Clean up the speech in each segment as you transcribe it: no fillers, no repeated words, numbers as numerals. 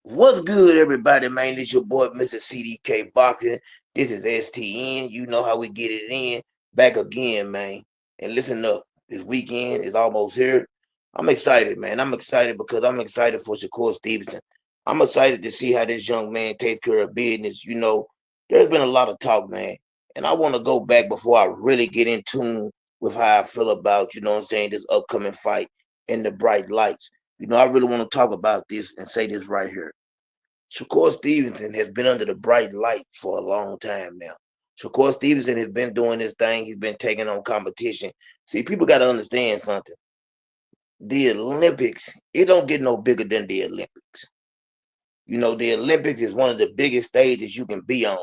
What's good, everybody, man? This your boy, Mr. CDK Boxing. This is STN. You know how we get it in. Back again, man. And listen up. This weekend is almost here. I'm excited, man. I'm excited because I'm excited for Shakur Stevenson. I'm excited to see how this young man takes care of business. There's been a lot of talk, man. And I want to go back before I really get in tune with how I feel about, this upcoming fight and the bright lights. I really want to talk about this and say this right here. Shakur Stevenson has been under the bright light for a long time now. Shakur Stevenson has been doing this thing. He's been taking on competition. See, people got to understand something. The Olympics, it don't get no bigger than the Olympics. The Olympics is one of the biggest stages you can be on.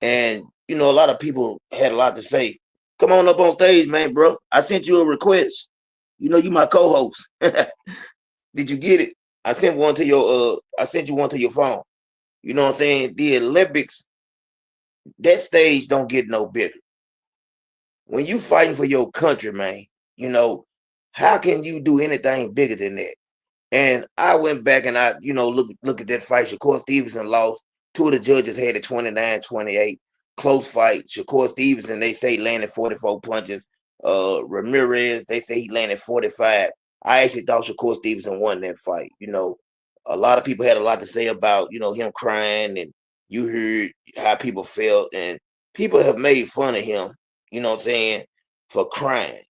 And, a lot of people had a lot to say. Come on up on stage, man, bro. I sent you a request. You my co-host. Did you get it? I sent you one to your phone. You know what I'm saying? The Olympics, that stage don't get no bigger. When you fighting for your country, man, how can you do anything bigger than that? And I went back and I, look at that fight. Shakur Stevenson lost. Two of the judges had it 29-28. Close fight. Shakur Stevenson, they say, landed 44 punches. Ramirez, they say he landed 45. I actually thought Shakur Stevenson won that fight. A lot of people had a lot to say about, him crying, and you heard how people felt, and people have made fun of him, for crying.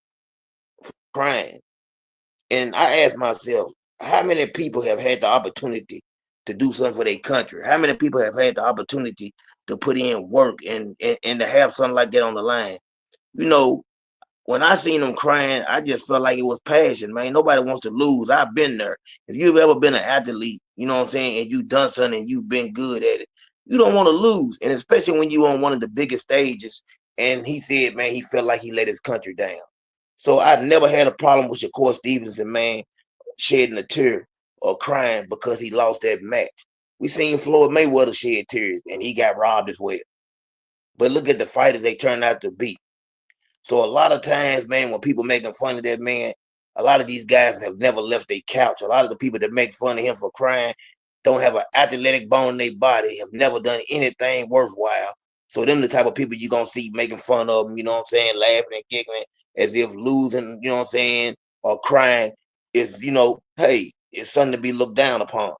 And I asked myself, how many people have had the opportunity to do something for their country? How many people have had the opportunity to put in work and to have something like that on the line? When I seen them crying, I just felt like it was passion, man. Nobody wants to lose. I've been there. If you've ever been an athlete, and you've done something and you've been good at it, you don't want to lose. And especially when you're on one of the biggest stages. And he said, man, he felt like he let his country down. So I never had a problem with Shakur Stevenson, man, shedding a tear or crying because he lost that match. We seen Floyd Mayweather shed tears and he got robbed as well. But look at the fighters they turned out to be. So a lot of times, man, when people making fun of that man, a lot of these guys have never left their couch. A lot of the people that make fun of him for crying don't have an athletic bone in their body, have never done anything worthwhile. So them the type of people you're going to see making fun of them, laughing and giggling as if losing, or crying is, hey, it's something to be looked down upon.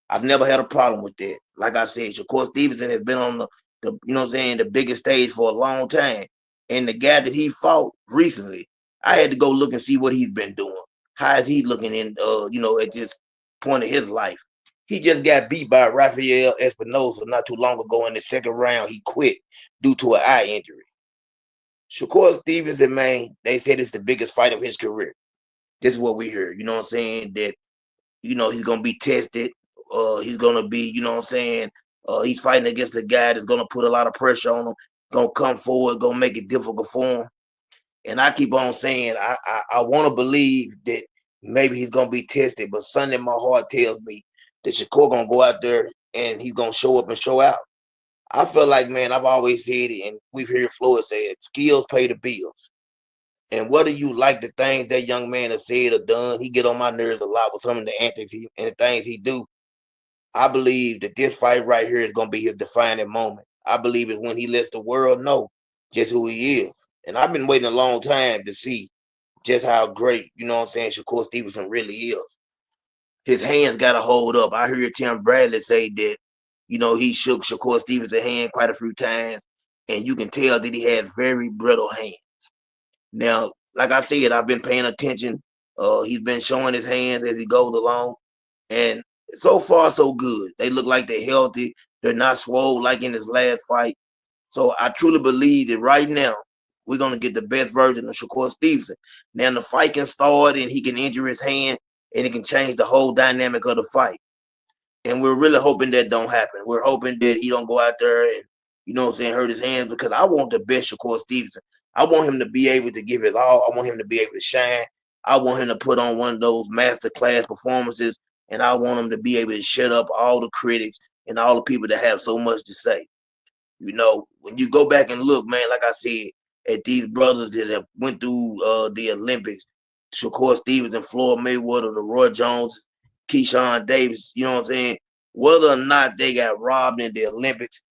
I've never had a problem with that. Like I said, Shakur Stevenson has been on the biggest stage for a long time. And the guy that he fought recently, I had to go look and see what he's been doing. How is he looking at this point of his life? He just got beat by Rafael Espinosa not too long ago in the second round. He quit due to an eye injury. Shakur Stevenson, man, they said it's the biggest fight of his career. This is what we heard. You know what I'm saying? That, he's going to be tested. He's going to be, he's fighting against a guy that's going to put a lot of pressure on him, going to come forward, going to make it difficult for him. And I keep on saying, I want to believe that maybe he's going to be tested, but something in my heart tells me that Shakur going to go out there and he's going to show up and show out. I feel like, man, I've always said it, and we've heard Floyd say it, skills pay the bills. And whether you like the things that young man has said or done, he get on my nerves a lot with some of the antics and the things he do. I believe that this fight right here is going to be his defining moment. I believe it's when he lets the world know just who he is. And I've been waiting a long time to see just how great, Shakur Stevenson really is. His hands got to hold up. I heard Tim Bradley say that, he shook Shakur Stevenson's hand quite a few times, and you can tell that he had very brittle hands. Now, like I said, I've been paying attention. He's been showing his hands as he goes along, and so far, so good. They look like they're healthy. They're not swole like in his last fight. So I truly believe that right now, we're going to get the best version of Shakur Stevenson. Now, the fight can start and he can injure his hand and it can change the whole dynamic of the fight. And we're really hoping that don't happen. We're hoping that he don't go out there and, hurt his hands, because I want the best Shakur Stevenson. I want him to be able to give it all. I want him to be able to shine. I want him to put on one of those masterclass performances, and I want him to be able to shut up all the critics and all the people that have so much to say. When you go back and look, man, like I said, at these brothers that have went through the Olympics, Shakur Stevenson, Floyd Mayweather, the Roy Jones, Keyshawn Davis, you know what I'm saying? whether or not they got robbed in the Olympics,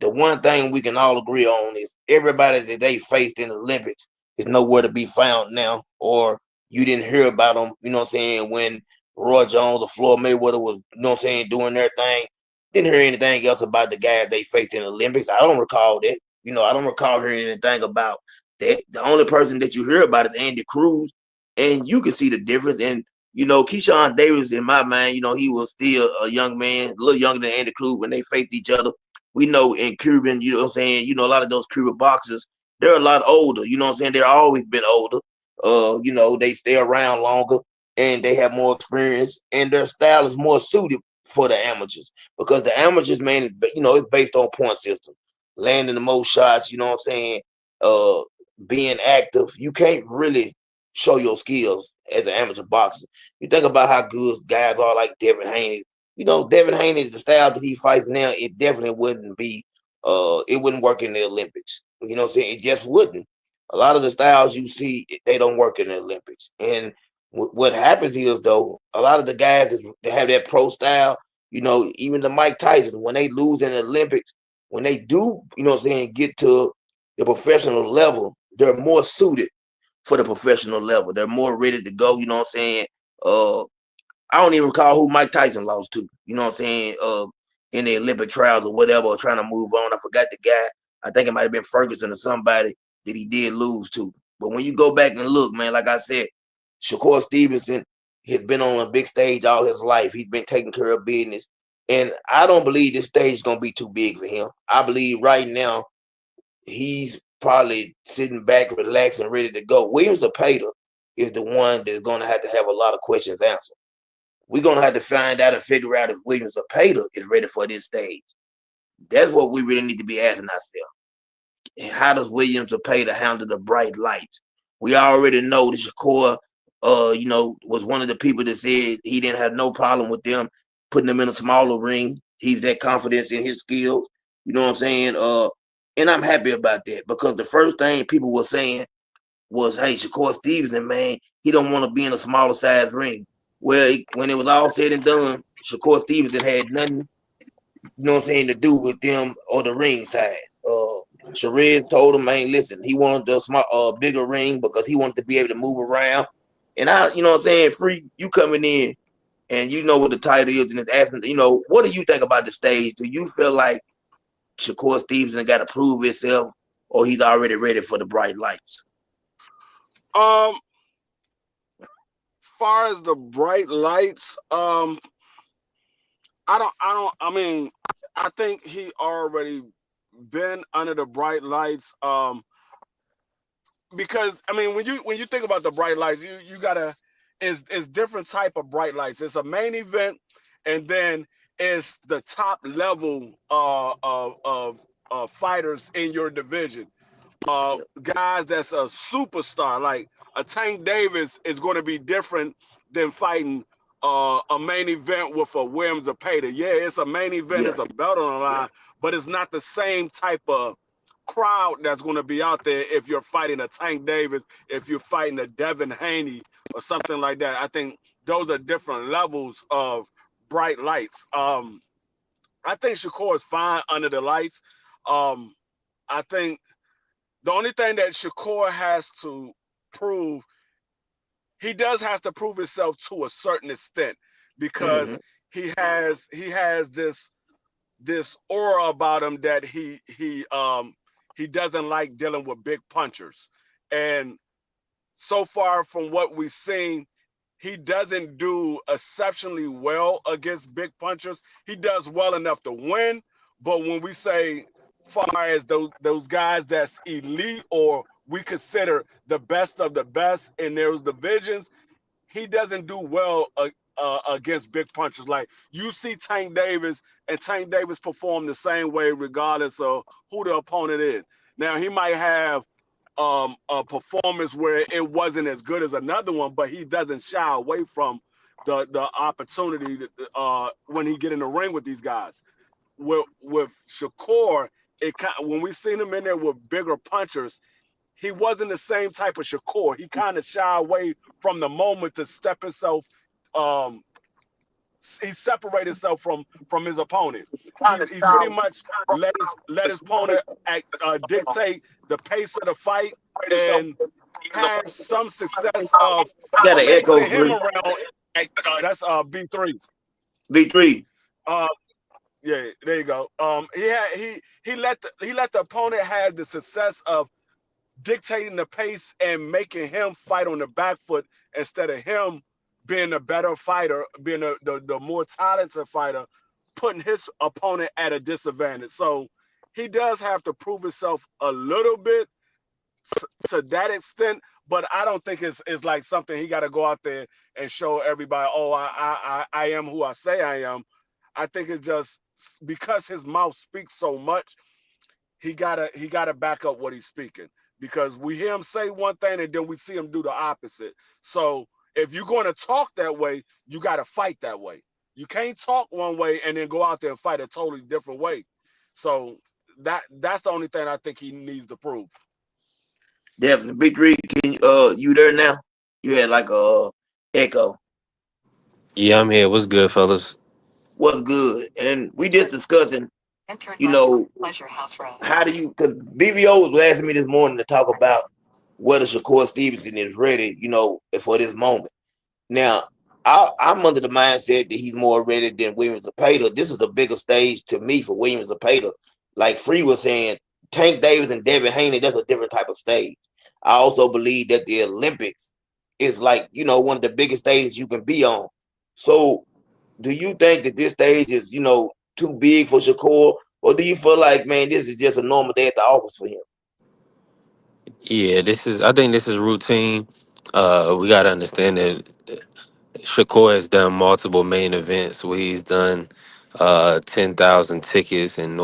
the one thing we can all agree on is everybody that they faced in the Olympics is nowhere to be found now, or you didn't hear about them, you know what I'm saying, when Roy Jones or Floyd Mayweather was, you know what I'm saying, doing their thing. Didn't hear anything else about the guys they faced in the Olympics. I don't recall that. I don't recall hearing anything about that. The only person that you hear about is Andy Cruz, and you can see the difference. And Keyshawn Davis, in my mind, he was still a young man, a little younger than Andy Cruz when they faced each other. We know in Cuban, you know what I'm saying, a lot of those Cuban boxers, they're a lot older, you know what I'm saying? They're always been older. They stay around longer and they have more experience and their style is more suited for the amateurs because the amateurs, man, is it's based on point system. Landing the most shots, you know what I'm saying? Uh Being active. You can't really show your skills as an amateur boxer. You think about how good guys are like Devin Haney. Devin Haney's the style that he fights now, it definitely wouldn't be it wouldn't work in the Olympics. You know what I'm saying? It just wouldn't. A lot of the styles you see, they don't work in the Olympics. And what happens is though, a lot of the guys that have that pro style, even the Mike Tyson, when they lose in the Olympics, when they do, what I'm saying, get to the professional level, they're more suited for the professional level. They're more ready to go, you know what I'm saying? Uh I don't even recall who Mike Tyson lost to. You know what I'm saying? In the Olympic trials or whatever, or trying to move on. I forgot the guy. I think it might have been Ferguson or somebody that he did lose to. But when you go back and look, man, like I said, Shakur Stevenson has been on a big stage all his life. He's been taking care of business. And I don't believe this stage is going to be too big for him. I believe right now he's probably sitting back, relaxed, and ready to go. Williams Zapata is the one that's going to have a lot of questions answered. We're gonna have to find out and figure out if Williams or Pater is ready for this stage. That's what we really need to be asking ourselves. And how does Williams or Pater handle the bright lights? We already know that Shakur, was one of the people that said he didn't have no problem with them putting him in a smaller ring. He's that confidence in his skills. You know what I'm saying? And I'm happy about that because the first thing people were saying was, hey, Shakur Stevenson, man, he don't want to be in a smaller size ring. Well, when it was all said and done, Shakur Stevenson had nothing, to do with them or the ring side. Sherez told him, man, listen, he wanted the bigger ring because he wanted to be able to move around. And Free, you coming in and you know what the title is and it's asking, what do you think about the stage? Do you feel like Shakur Stevenson got to prove himself or he's already ready for the bright lights? Um, far as the bright lights, I mean, I think he already been under the bright lights. Because I mean, when you think about the bright lights, you gotta it's different type of bright lights. It's a main event, and then it's the top level of fighters in your division. Yeah, Guys that's a superstar, like a Tank Davis, is going to be different than fighting a main event with a Williams or Pater. Yeah, it's a main event, yeah, it's a belt on the line, but it's not the same type of crowd that's going to be out there if you're fighting a Tank Davis, if you're fighting a Devin Haney or something like that. I think those are different levels of bright lights. I think Shakur is fine under the lights. Um, I think the only thing that Shakur has to prove, he does have to prove himself to a certain extent mm-hmm, because he has this aura about him that he doesn't like dealing with big punchers. And so far from what we've seen, he doesn't do exceptionally well against big punchers. He does well enough to win, but when we say far as those guys that's elite or we consider the best of the best in those divisions, he doesn't do well against big punchers. Like you see Tank Davis, and Tank Davis perform the same way regardless of who the opponent is. Now he might have a performance where it wasn't as good as another one, but he doesn't shy away from the opportunity when he get in the ring with these guys. With Shakur, when we seen him in there with bigger punchers, he wasn't the same type of Shakur. He kind of shy away from the moment to step himself um, he separated himself from his opponent. He pretty much let his opponent dictate the pace of the fight and have some success of Got an echo chasing him free. around. That's B3. B3. Uh, yeah, there you go. He let the opponent have the success of dictating the pace and making him fight on the back foot instead of him being a better fighter, being the more talented fighter, putting his opponent at a disadvantage. So he does have to prove himself a little bit to that extent, but I don't think it's like something he got to go out there and show everybody, oh, I am who I say I am. I think it's just because his mouth speaks so much, he gotta back up what he's speaking because we hear him say one thing and then we see him do the opposite. So if you're going to talk that way, you got to fight that way. You can't talk one way and then go out there and fight a totally different way. So that's the only thing I think he needs to prove. Definitely. B3, can you there now? You had like a echo. Yeah, I'm here. What's good, fellas? What's good? And we just discussing, you know, how do you, because BVO was asking me this morning to talk about whether Shakur Stevenson is ready, for this moment. Now, I'm under the mindset that he's more ready than Williams Zepeda. This is a bigger stage to me for Williams Zepeda. Like Free was saying, Tank Davis and Devin Haney, that's a different type of stage. I also believe that the Olympics is like, one of the biggest stages you can be on. So do you think that this stage is, too big for Shakur? Or do you feel like, man, this is just a normal day at the office for him? Yeah, I think this is routine. We got to understand that Shakur has done multiple main events where he's done 10,000 tickets and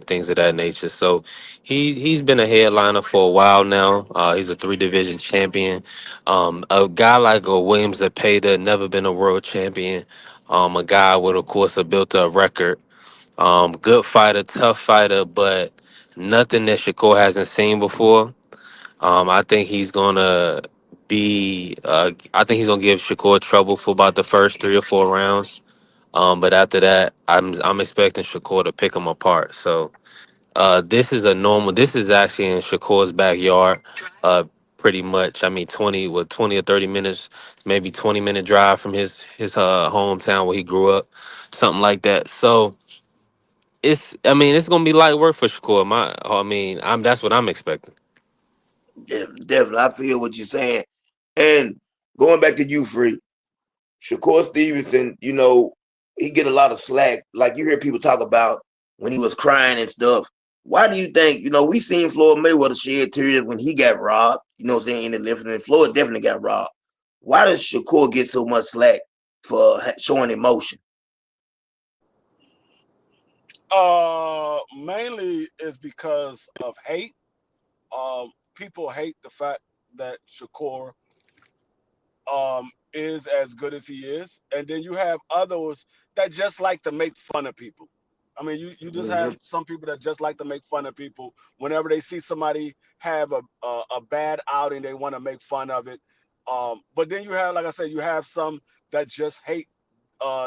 things of that nature. So he's been a headliner for a while now. He's a 3 division champion. A guy like a Williams Zepeda, never been a world champion. A guy with, of course, built a record. Good fighter, tough fighter, but nothing that Shakur hasn't seen before. I think he's gonna I think he's gonna give Shakur trouble for about the first 3 or 4 rounds. But after that, I'm expecting Shakur to pick him apart. So this is a normal. This is actually in Shakur's backyard. Pretty much. I mean, 20 or 30 minutes, maybe 20-minute drive from his hometown where he grew up, something like that. So I mean, it's gonna be light work for Shakur. I mean, that's what I'm expecting. Definitely, I feel what you're saying. And going back to you, Free, Shakur Stevenson, he get a lot of slack. Like you hear people talk about when he was crying and stuff. Why do you think, we seen Floyd Mayweather shed tears when he got robbed, what I'm saying, in the lifting, and Floyd definitely got robbed. Why does Shakur get so much slack for showing emotion? Mainly is because of hate. People hate the fact that Shakur is as good as he is, and then you have others that just like to make fun of people. I mean, you just Mm-hmm. have some people that just like to make fun of people. Whenever they see somebody have a bad outing, they want to make fun of it. But then you have, like I said, you have some that just hate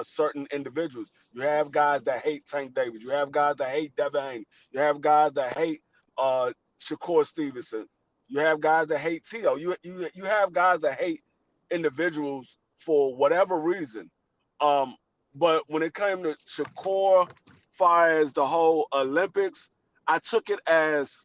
certain individuals. You have guys that hate Tank Davis. You have guys that hate Devin Haney. You have guys that hate Shakur Stevenson. You have guys that hate Tio. You have guys that hate individuals for whatever reason. Um, but when it came to Shakur, far as the whole Olympics, I took it as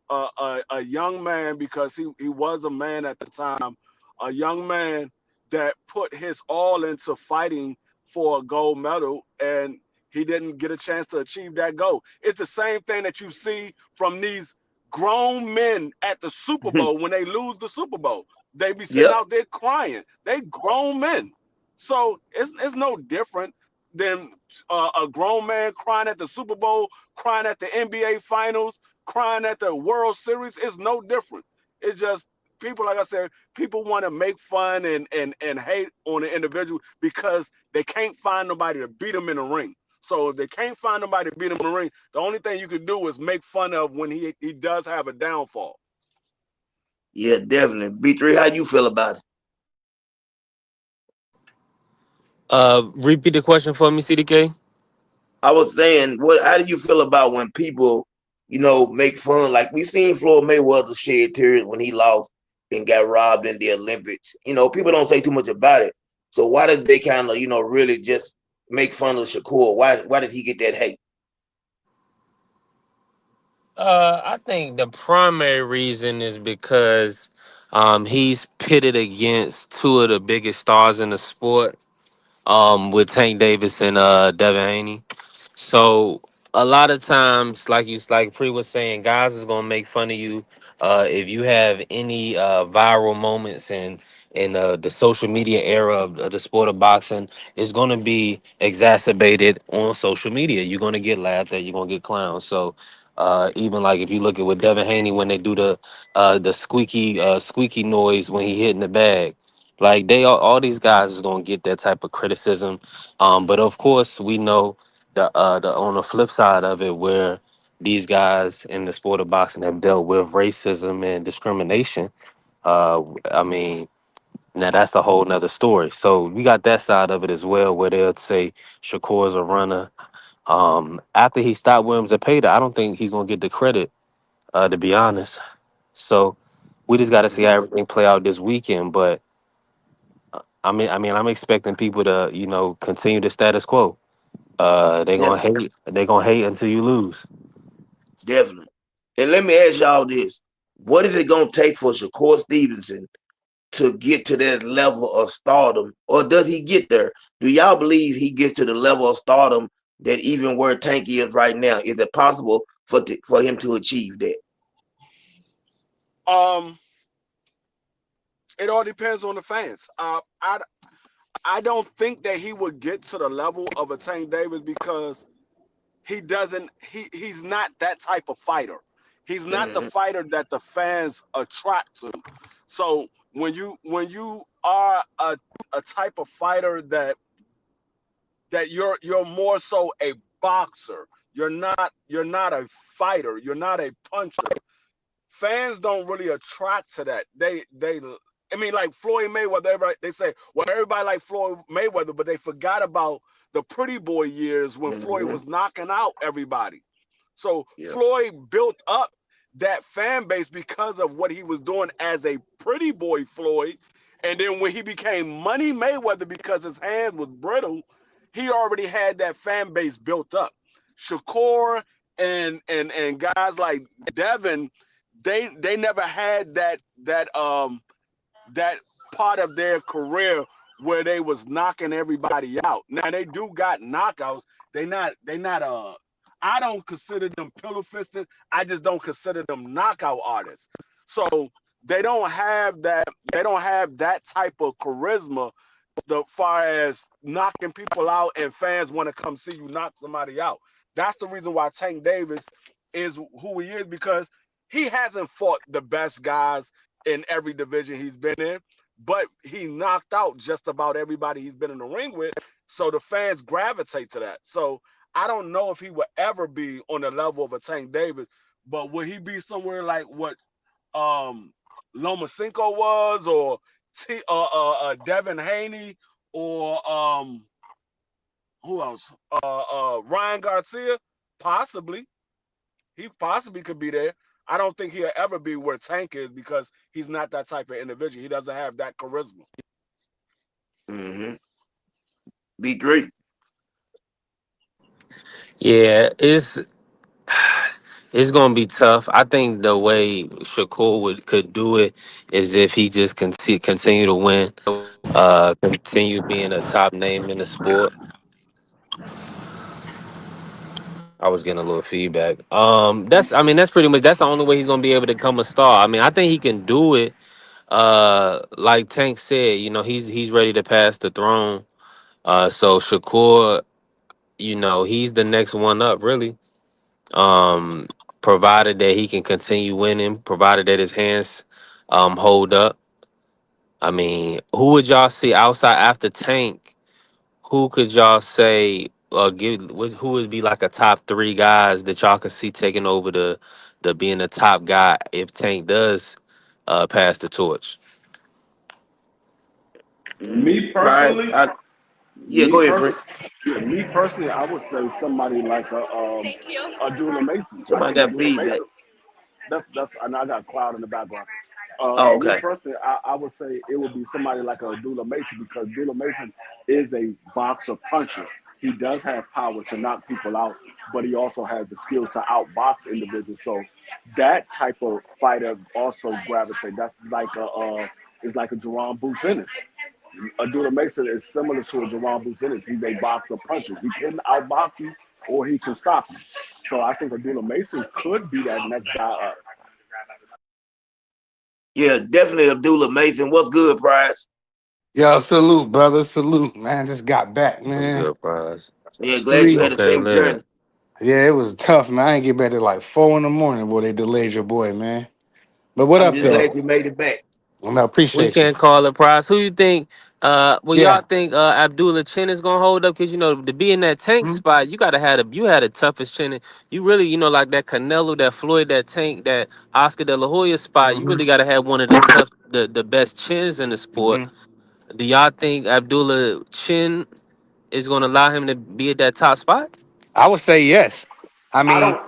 a young man because he was a man at the time, a young man that put his all into fighting for a gold medal, and he didn't get a chance to achieve that goal. It's the same thing that you see from these grown men at the Super Bowl when they lose the Super Bowl. They be sitting Yep. out there crying. They grown men. So it's no different than a grown man crying at the Super Bowl, crying at the NBA Finals, crying at the World Series. Is no different. It's just people, like I said, people want to make fun and hate on the individual because they can't find nobody to beat them in the ring. So if they can't find nobody to beat him in the ring, the only thing you can do is make fun of when he does have a downfall. Yeah, definitely. B3, how you feel about it? Repeat the question for me, CDK. I was saying, what? How do you feel about when people, make fun? Like we seen Floyd Mayweather shed tears when he lost and got robbed in the Olympics. People don't say too much about it. So why did they kind of, really just make fun of Shakur? Why did he get that hate? I think the primary reason is because he's pitted against two of the biggest stars in the sport, with Tank Davis and Devin Haney. So a lot of times, like Free was saying, guys is gonna make fun of you if you have any viral moments in the social media era of the sport of boxing. It's gonna be exacerbated on social media. You're gonna get laughed at. You're gonna get clowned. So. Even like if you look at with Devin Haney when they do the squeaky noise when he hitting the bag, like all these guys is gonna get that type of criticism. But of course we know the on the flip side of it, where these guys in the sport of boxing have dealt with racism and discrimination. I mean, now that's a whole nother story. So we got that side of it as well, where they'll say Shakur's a runner. After he stopped Williams and Zepeda, I don't think he's gonna get the credit, to be honest. So we just got to see how Mhm. everything play out this weekend. But I'm expecting people to, continue the status quo. They're Yeah, gonna hate. They're gonna hate until you lose. definitely. And let me ask y'all this: what is it gonna take for Shakur Stevenson to get to that level of stardom, or does he get there? Do y'all believe he gets to the level of stardom that even where Tank is right now? Is it possible for him to achieve that? Um, it all depends on the fans. I don't think that he would get to the level of a Tank Davis because he's not that type of fighter. He's not the Mm-hmm. fighter that the fans attract to. So when you are a type of fighter that you're more so a boxer. You're not a fighter. You're not a puncher. Fans don't really attract to that. They I mean, like Floyd Mayweather, everybody, they say, well, everybody like Floyd Mayweather, but they forgot about the pretty boy years when Floyd Mm-hmm. was knocking out everybody. So Yeah. Floyd built up that fan base because of what he was doing as a pretty boy Floyd. And then when he became Money Mayweather because his hands was brittle, he already had that fan base built up. Shakur and guys like Devin, they never had that part of their career where they was knocking everybody out. Now they do got knockouts. They not I don't consider them pillow fisted. I just don't consider them knockout artists. So they don't have that type of charisma the far as knocking people out and fans want to come see you knock somebody out. That's the reason why Tank Davis is who he is because he hasn't fought the best guys in every division he's been in, but he knocked out just about everybody he's been in the ring with. So the fans gravitate to that. So I don't know if he will ever be on the level of a Tank Davis, but will he be somewhere like what um Lomachenko was or Devin Haney or who else? Ryan Garcia, possibly. He possibly could be there. I don't think he'll ever be where Tank is because he's not that type of individual. He doesn't have that charisma. Mm-hmm. B3. Yeah, it's gonna be tough. I think the way Shakur could do it is if he just continue to win, continue being a top name in the sport. I was getting a little feedback. That's pretty much that's the only way he's gonna be able to become a star. I mean, I think he can do it. Like Tank said, he's ready to pass the throne. So Shakur, he's the next one up, really. Um, Provided that he can continue winning, provided that his hands hold up. I mean, who would y'all see outside after Tank? Who could y'all say who would be like a top three guys that y'all could see taking over the being the top guy if Tank does pass the torch? Me Right. personally, Yeah, Me go ahead, Free. personally, yeah, me personally, I would say somebody like a Dula Mason. I Somebody think a got Dula feedback. Mason. That's. I know I got a cloud in the background. Oh, Me okay. personally, I would say it would be somebody like a Dula Mason because Dula Mason is a boxer puncher. He does have power to knock people out, but he also has the skills to outbox individuals. So that type of fighter also gravitates. That's like is like a Jerome Booth Ennis. Abdullah Mason is similar to a Jerome Bouzinnis. He's a boxer puncher. He can outbox you or he can stop you. So I think Abdullah Mason could be that next guy up. Yeah, definitely Abdullah Mason. What's good, Prize? Yo, salute, brother. Salute, man. Just got back, What's man. good, prize? Yeah, glad you Three. had a Okay, safe man. journey. Yeah, it was tough, man. I ain't get back to like 4 in the morning, boy. They delayed your boy, man. But what I'm up, just though? glad you made it back. Well, no, We appreciate you. can't call it prize. Who you think? Well, y'all Yeah. think Abdullah Chin is gonna hold up? Cause you know to be in that tank Mhm. spot, you gotta have you had the toughest chin. You really, like that Canelo, that Floyd, that Tank, that Oscar De La Hoya spot. You really gotta have one of the best chins in the sport. Hmm. Do y'all think Abdullah Chin is gonna allow him to be at that top spot? I would say yes. I I mean, don't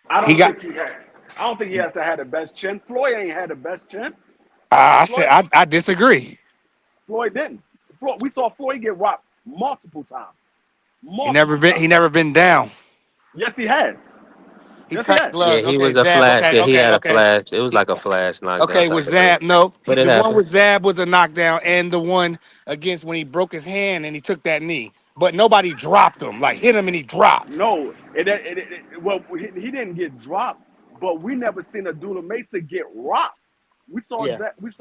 I he don't got. think he has I don't think he has to have the best chin. Floyd ain't had the best chin. I said Floyd I disagree. Floyd didn't. We saw Floyd get rocked multiple times. He never Multiple been. He times. never been down. Yes, he has. He Yes, he touched has. Yeah, gloves. he Okay, was a Zab. flash. Okay, Yeah, he okay, had a okay. flash. It was He, like a flash knockdown okay, type with of thing. Zab, no. But it The one happened. with Zab was a knockdown, and the one against when he broke his hand and he took that knee. But nobody dropped him. Like hit him and he dropped. No, well, he didn't get dropped, but we never seen Abdullah Mesa get rocked. We saw Yeah. that. We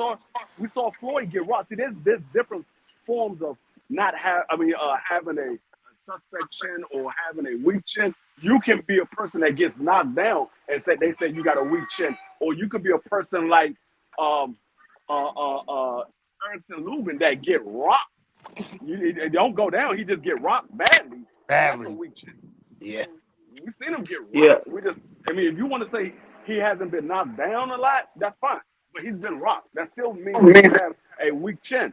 saw Floyd get rocked. See, there's different forms of not have. I mean, having a suspect chin or having a weak chin. You can be a person that gets knocked down and they say you got a weak chin, or you could be a person like um Ernst and Lubin that get rocked. It don't go down. He just get rocked badly. That's a Badly. weak chin. Yeah. We seen him get Yeah. rocked. I mean, if you want to say he hasn't been knocked down a lot, that's fine. But he's been rocked. That still means that you have a weak chin.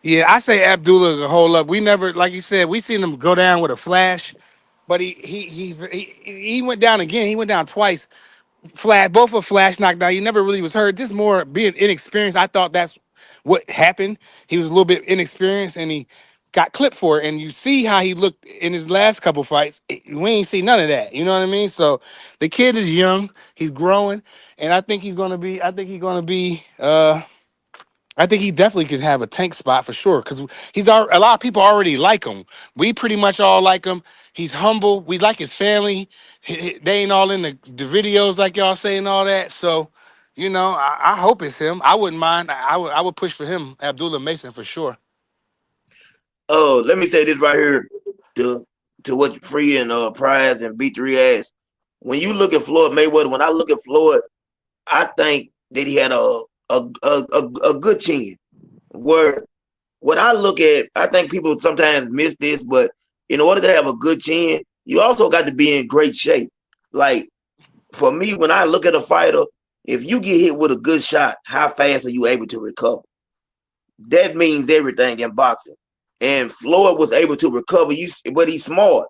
Yeah, I say Abdullah could hold up. We never, like you said, we seen him go down with a flash, but he went down again. He went down twice. Flat, both a flash knockdown. He never really was hurt. Just more being inexperienced. I thought that's what happened. He was a little bit inexperienced and he got clipped for it. And you see how he looked in his last couple fights. We ain't see none of that. You know what I mean? So the kid is young. He's growing, and I think he's gonna be. I think he's gonna be. I think he definitely could have a tank spot for sure because a lot of people already like him. We pretty much all like him. He's humble. We like his family. They ain't all in the videos like y'all saying all that. So, I hope it's him. I wouldn't mind. I would push for him, Abdullah Mason for sure. Oh, let me say this right here to what Free and Prize and B3 asked. When you look at Floyd Mayweather, when I look at Floyd, I think that he had a good chin. Where what I look at, I think people sometimes miss this, but in order to have a good chin, you also got to be in great shape. Like for me, when I look at a fighter, if you get hit with a good shot, how fast are you able to recover? That means everything in boxing. And Floyd was able to recover. But he's smart.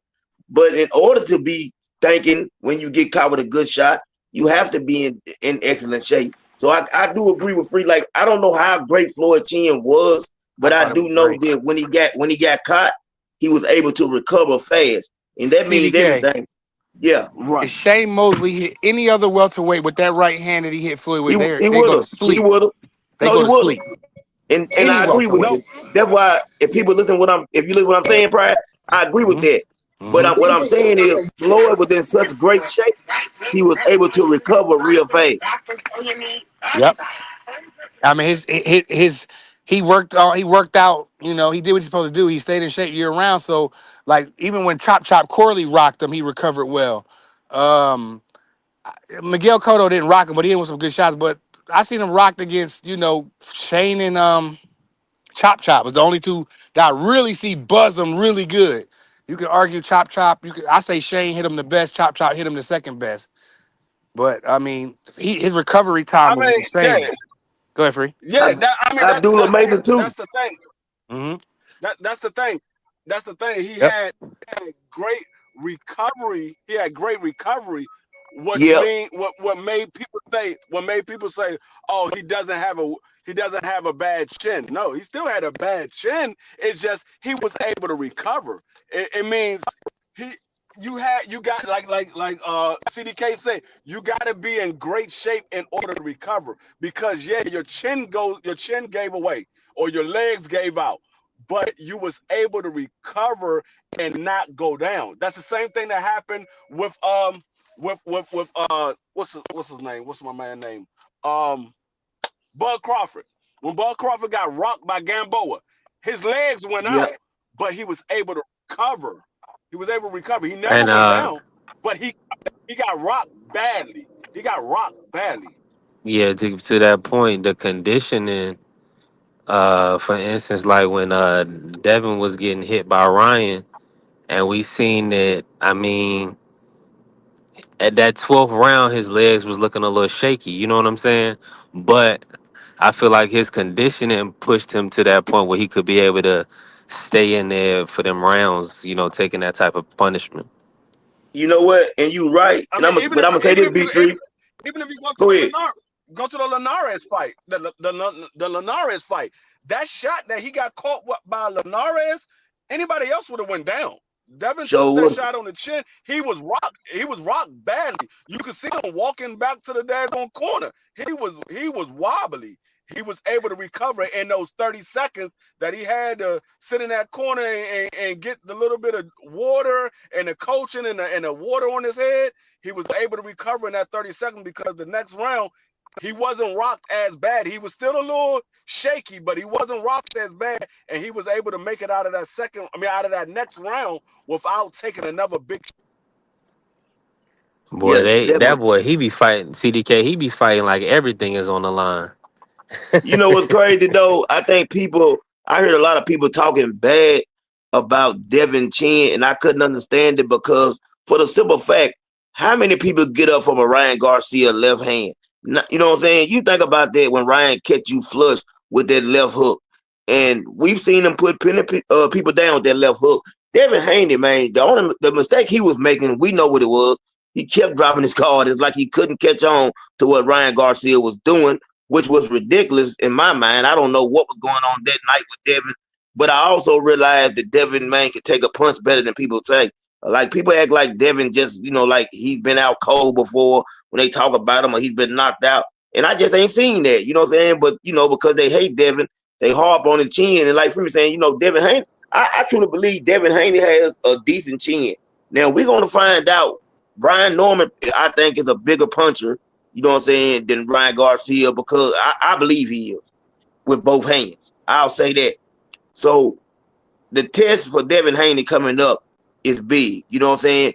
But in order to be thinking when you get caught with a good shot, you have to be in excellent shape. So I do agree with Free. Like I don't know how great Floyd Chin was, I but I thought it was do know great. that when he got caught, he was able to recover fast, and that means CDK. everything. Yeah, If Right. Shane Mosley hit any other welterweight with that right hand that he hit Floyd he with, he they would go to have. He sleep. would have. They No, go he to would have. sleep. And Any I agree with No. welterweight. you. That's why if people listen if you listen what I'm saying, Pride, I agree with Hmm. that. But Hmm. what I'm saying is Floyd was in such great shape, he was able to recover real fast. Yep. I mean, he worked out. He did what he's supposed to do. He stayed in shape year round. So, like, even when Chop Corley rocked him, he recovered well. Um, Miguel Cotto didn't rock him, but he hit with some good shots. But I seen him rocked against Shane and Chop was the only two that I really see buzz him really good. You can argue Chop. I say Shane hit him the best. Chop hit him the second best. But I mean, his recovery I time was mean, yeah, insane. Go ahead, Free. yeah. Ab- That I mean, Abdullah made it too. that's the thing. Hmm. That's the thing. That's the thing. He Yep. had great recovery. He had great recovery, which Yep. mean what made people say, oh, he doesn't have a bad chin. No, he still had a bad chin. It's just he was able to recover. It means he you got CDK say, you got to be in great shape in order to recover, because yeah, your chin gave away or your legs gave out, but you was able to recover and not go down. That's the same thing that happened with what's his name? What's my man name? Um Bud Crawford. When Bud Crawford got rocked by Gamboa, his legs went Yep. out, but he was able to recover. He was able to recover. He never And went down, but he got rocked badly. He got rocked badly. yeah, to that point, the conditioning, for instance, like when Devin was getting hit by Ryan, and we seen that. I mean, at that 12th round, his legs was looking a little shaky. You know what I'm saying? But I feel like his conditioning pushed him to that point where he could be able to stay in there for them rounds. You know, taking that type of punishment. You know what? And you right. I And mean, but I'm gonna say this, B3. even if you go to Go the ahead. Go to the Linares fight, the Linares fight. That shot that he got caught by Linares, anybody else would have went down. Devin took that So shot on the chin. He was rocked. He was rocked badly. You could see him walking back to the daggone corner. He was wobbly. He was able to recover in those 30 seconds that he had to sit in that corner and get the little bit of water and the coaching and the water on his head. He was able to recover in that 30 seconds, because the next round he wasn't rocked as bad. He was still a little shaky, but he wasn't rocked as bad, and he was able to make it out of out of that next round without taking another big. Boy, yeah, that definitely. boy, he be fighting CDK. He be fighting like everything is on the line. You know what's crazy though? I think I heard a lot of people talking bad about Devin Chin, and I couldn't understand it because, for the simple fact, how many people get up from a Ryan Garcia left hand? You know what I'm saying? You think about that when Ryan catch you flush with that left hook, and we've seen him put people down with that left hook. Devin Haney, man, the mistake he was making, we know what it was. He kept dropping his guard. It's like he couldn't catch on to what Ryan Garcia was doing, which was ridiculous in my mind. I don't know what was going on that night with Devin, but I also realized that Devin, man, could take a punch better than people say. Like, people act like Devin just, like he's been out cold before when they talk about him, or he's been knocked out. And I just ain't seen that, you know what I'm saying? But, because they hate Devin, they harp on his chin. And like Free was saying, Devin Haney, I truly believe Devin Haney has a decent chin. Now, we're going to find out. Brian Norman, I think, is a bigger puncher, you know what I'm saying, than Ryan Garcia, because I believe he is with both hands. I'll say that. So the test for Devin Haney coming up is big. You know what I'm saying?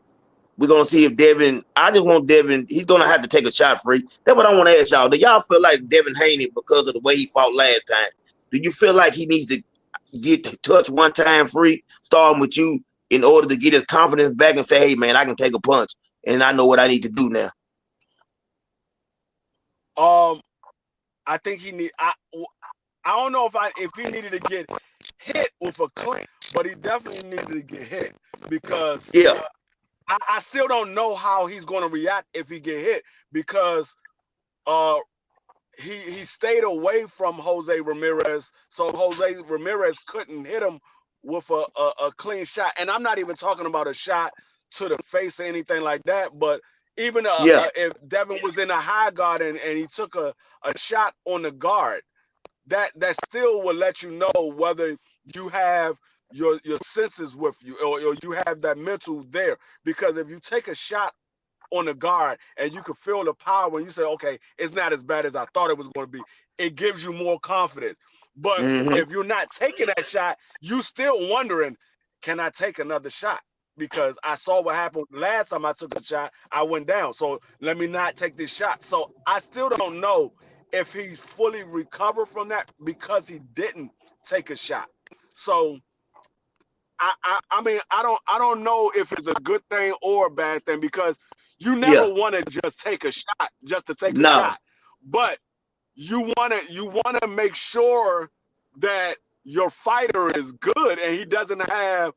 We're going to see if I just want Devin, he's going to have to take a shot free. That's what I want to ask y'all. Do y'all feel like Devin Haney, because of the way he fought last time, do you feel like he needs to get touch one time free, starting with you, in order to get his confidence back and say, hey, man, I can take a punch and I know what I need to do now? I think I don't know if he needed to get hit with a clean, but he definitely needed to get hit, because Yeah. I still don't know how he's going to react if he get hit, because he stayed away from Jose Ramirez, so Jose Ramirez couldn't hit him with a clean shot. And I'm not even talking about a shot to the face or anything like that, but even Yeah. if Devin was in a high guard and he took a shot on the guard, that still will let you know whether you have your senses with you, or you have that mental there. Because if you take a shot on the guard and you can feel the power and you say, okay, it's not as bad as I thought it was going to be, it gives you more confidence. But Mm-hmm. if you're not taking that shot, you still wondering, can I take another shot? Because I saw what happened last time I took a shot, I went down. So let me not take this shot. So I still don't know if he's fully recovered from that, because he didn't take a shot. So I mean, I don't know if it's a good thing or a bad thing, because you never Yeah. want to just take a shot just to take a No. shot, but you want to make sure that your fighter is good and he doesn't have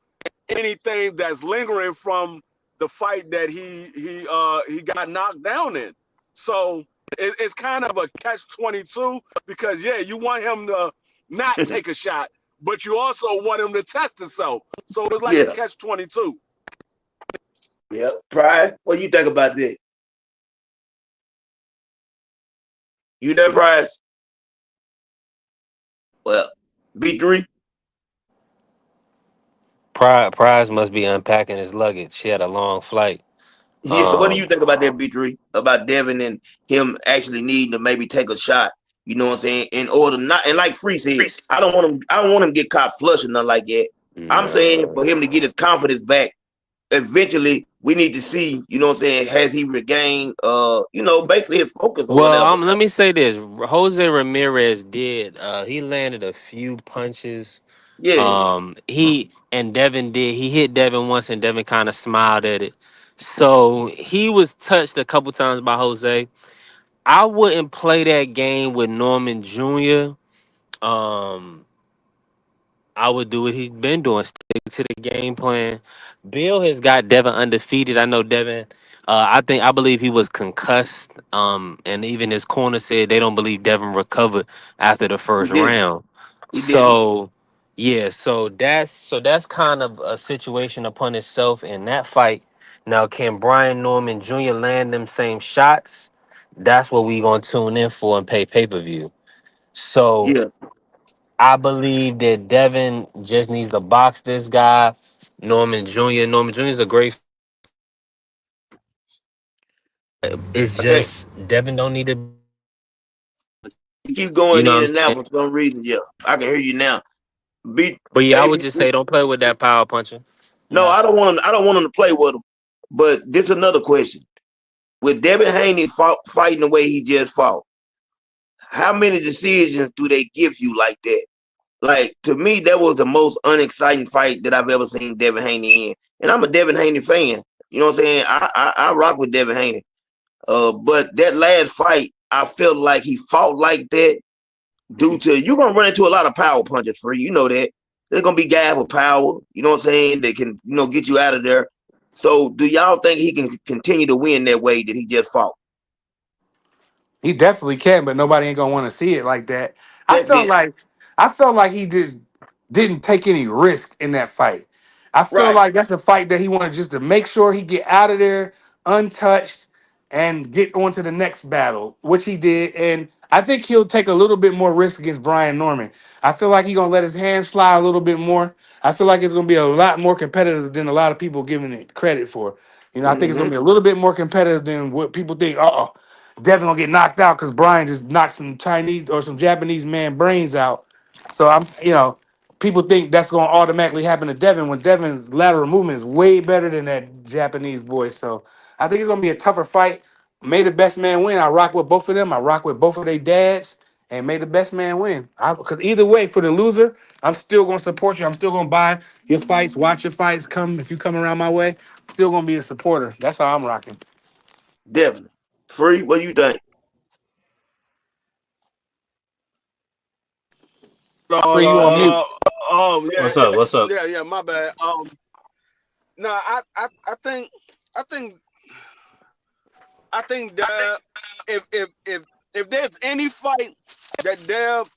anything that's lingering from the fight that he got knocked down in. So it's kind of a catch-22 because yeah, you want him to not take a shot, but you also want him to test himself. So it's like a Yeah, catch-22. yeah. Pride, what you think about that? You there, Prize? Well, B3. Prize must be unpacking his luggage. She had a long flight. Yeah, what do you Um, think about that, B3? About Devin and him actually needing to maybe take a shot. You know what I'm saying? In order not, and like Free said, I don't want him. I don't want him to get caught flushing nothing like that. I'm saying nah. for him to get his confidence back, eventually we need to see. You know what I'm saying? Has he regained? Basically his focus or Well, whatever. let me say this: Jose Ramirez did. He landed a few punches. Yeah, He and Devin did. He hit Devin once, and Devin kind of smiled at it. So he was touched a couple times by Jose. I wouldn't play that game with Norman Jr. Um, I would do what he's been doing, stick to the game plan. Bill has got Devin undefeated. I know Devin. I believe he was concussed. And even his corner said they don't believe Devin recovered after the he first didn't. round. He didn't. So yeah, so that's kind of a situation upon itself in that fight. Now, can Brian Norman Jr. land them same shots? That's what we gonna tune in for and pay-per-view. So Yeah. I believe that Devin just needs to box this guy, Norman Jr. Norman Jr. is a great. It's Okay. just Devin don't need to. You keep You going know what in I'm and out saying? for some reason. Yeah, I can hear you now. Beat. But yeah, I Hey, would just say don't play with that power puncher. You no, know. I don't want him. I don't want him to play with him. But this is another question. With Devin Haney fighting the way he just fought, how many decisions do they give you like that? Like to me, that was the most unexciting fight that I've ever seen Devin Haney in, and I'm a Devin Haney fan. You know what I'm saying? I rock with Devin Haney. But that last fight, I felt like he fought like that due to you're gonna run into a lot of power punches for you. You know that there's gonna be guys with power. You know what I'm saying? That can get you out of there. So do y'all think he can continue to win that way that he just fought? He definitely can, but nobody ain't gonna want to see it like that. I That's felt it. like I felt like he just didn't take any risk in that fight. I feel Right. like that's a fight that he wanted just to make sure he get out of there untouched and get on to the next battle, which he did. And I think he'll take a little bit more risk against Brian Norman. I feel like he's gonna let his hands fly a little bit more. I feel like it's gonna be a lot more competitive than a lot of people giving it credit for. I think it's gonna Mm-hmm. be a little bit more competitive than what people think. Oh, Devin gonna get knocked out because Brian just knocked some Chinese or some Japanese man brains out. So people think that's gonna automatically happen to Devin when Devin's lateral movement is way better than that Japanese boy. So I think it's gonna be a tougher fight. May the best man win. I rock with both of them. I rock with both of their dads, and may the best man win. Because either way, for the loser, I'm still gonna support you. I'm still gonna buy your fights, watch your fights. Come if you come around my way, I'm still gonna be a supporter. That's how I'm rocking. Definitely. Free. What do you think? Free you on mute. Oh yeah, What's up? What's up? yeah. My bad. No, I think I think that if there's any fight that Dev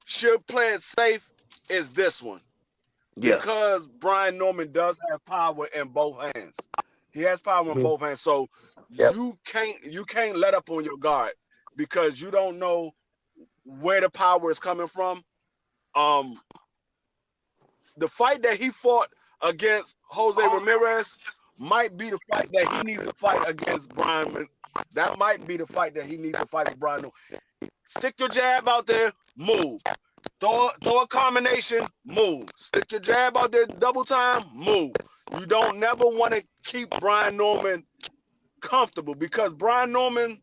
should play it safe, is this one Yeah. because Brian Norman does have power in both hands. He has power in Mhm. both hands, so Yep. you can't let up on your guard because you don't know where the power is coming from. Um, the fight that he fought against Jose Ramirez might be the fight that he needs to fight against Brian. That might be the fight that he needs to fight with Brian. Stick your jab out there, move. Throw a combination, move. Stick your jab out there, double time, move. You don't never want to keep Brian Norman comfortable because Brian Norman,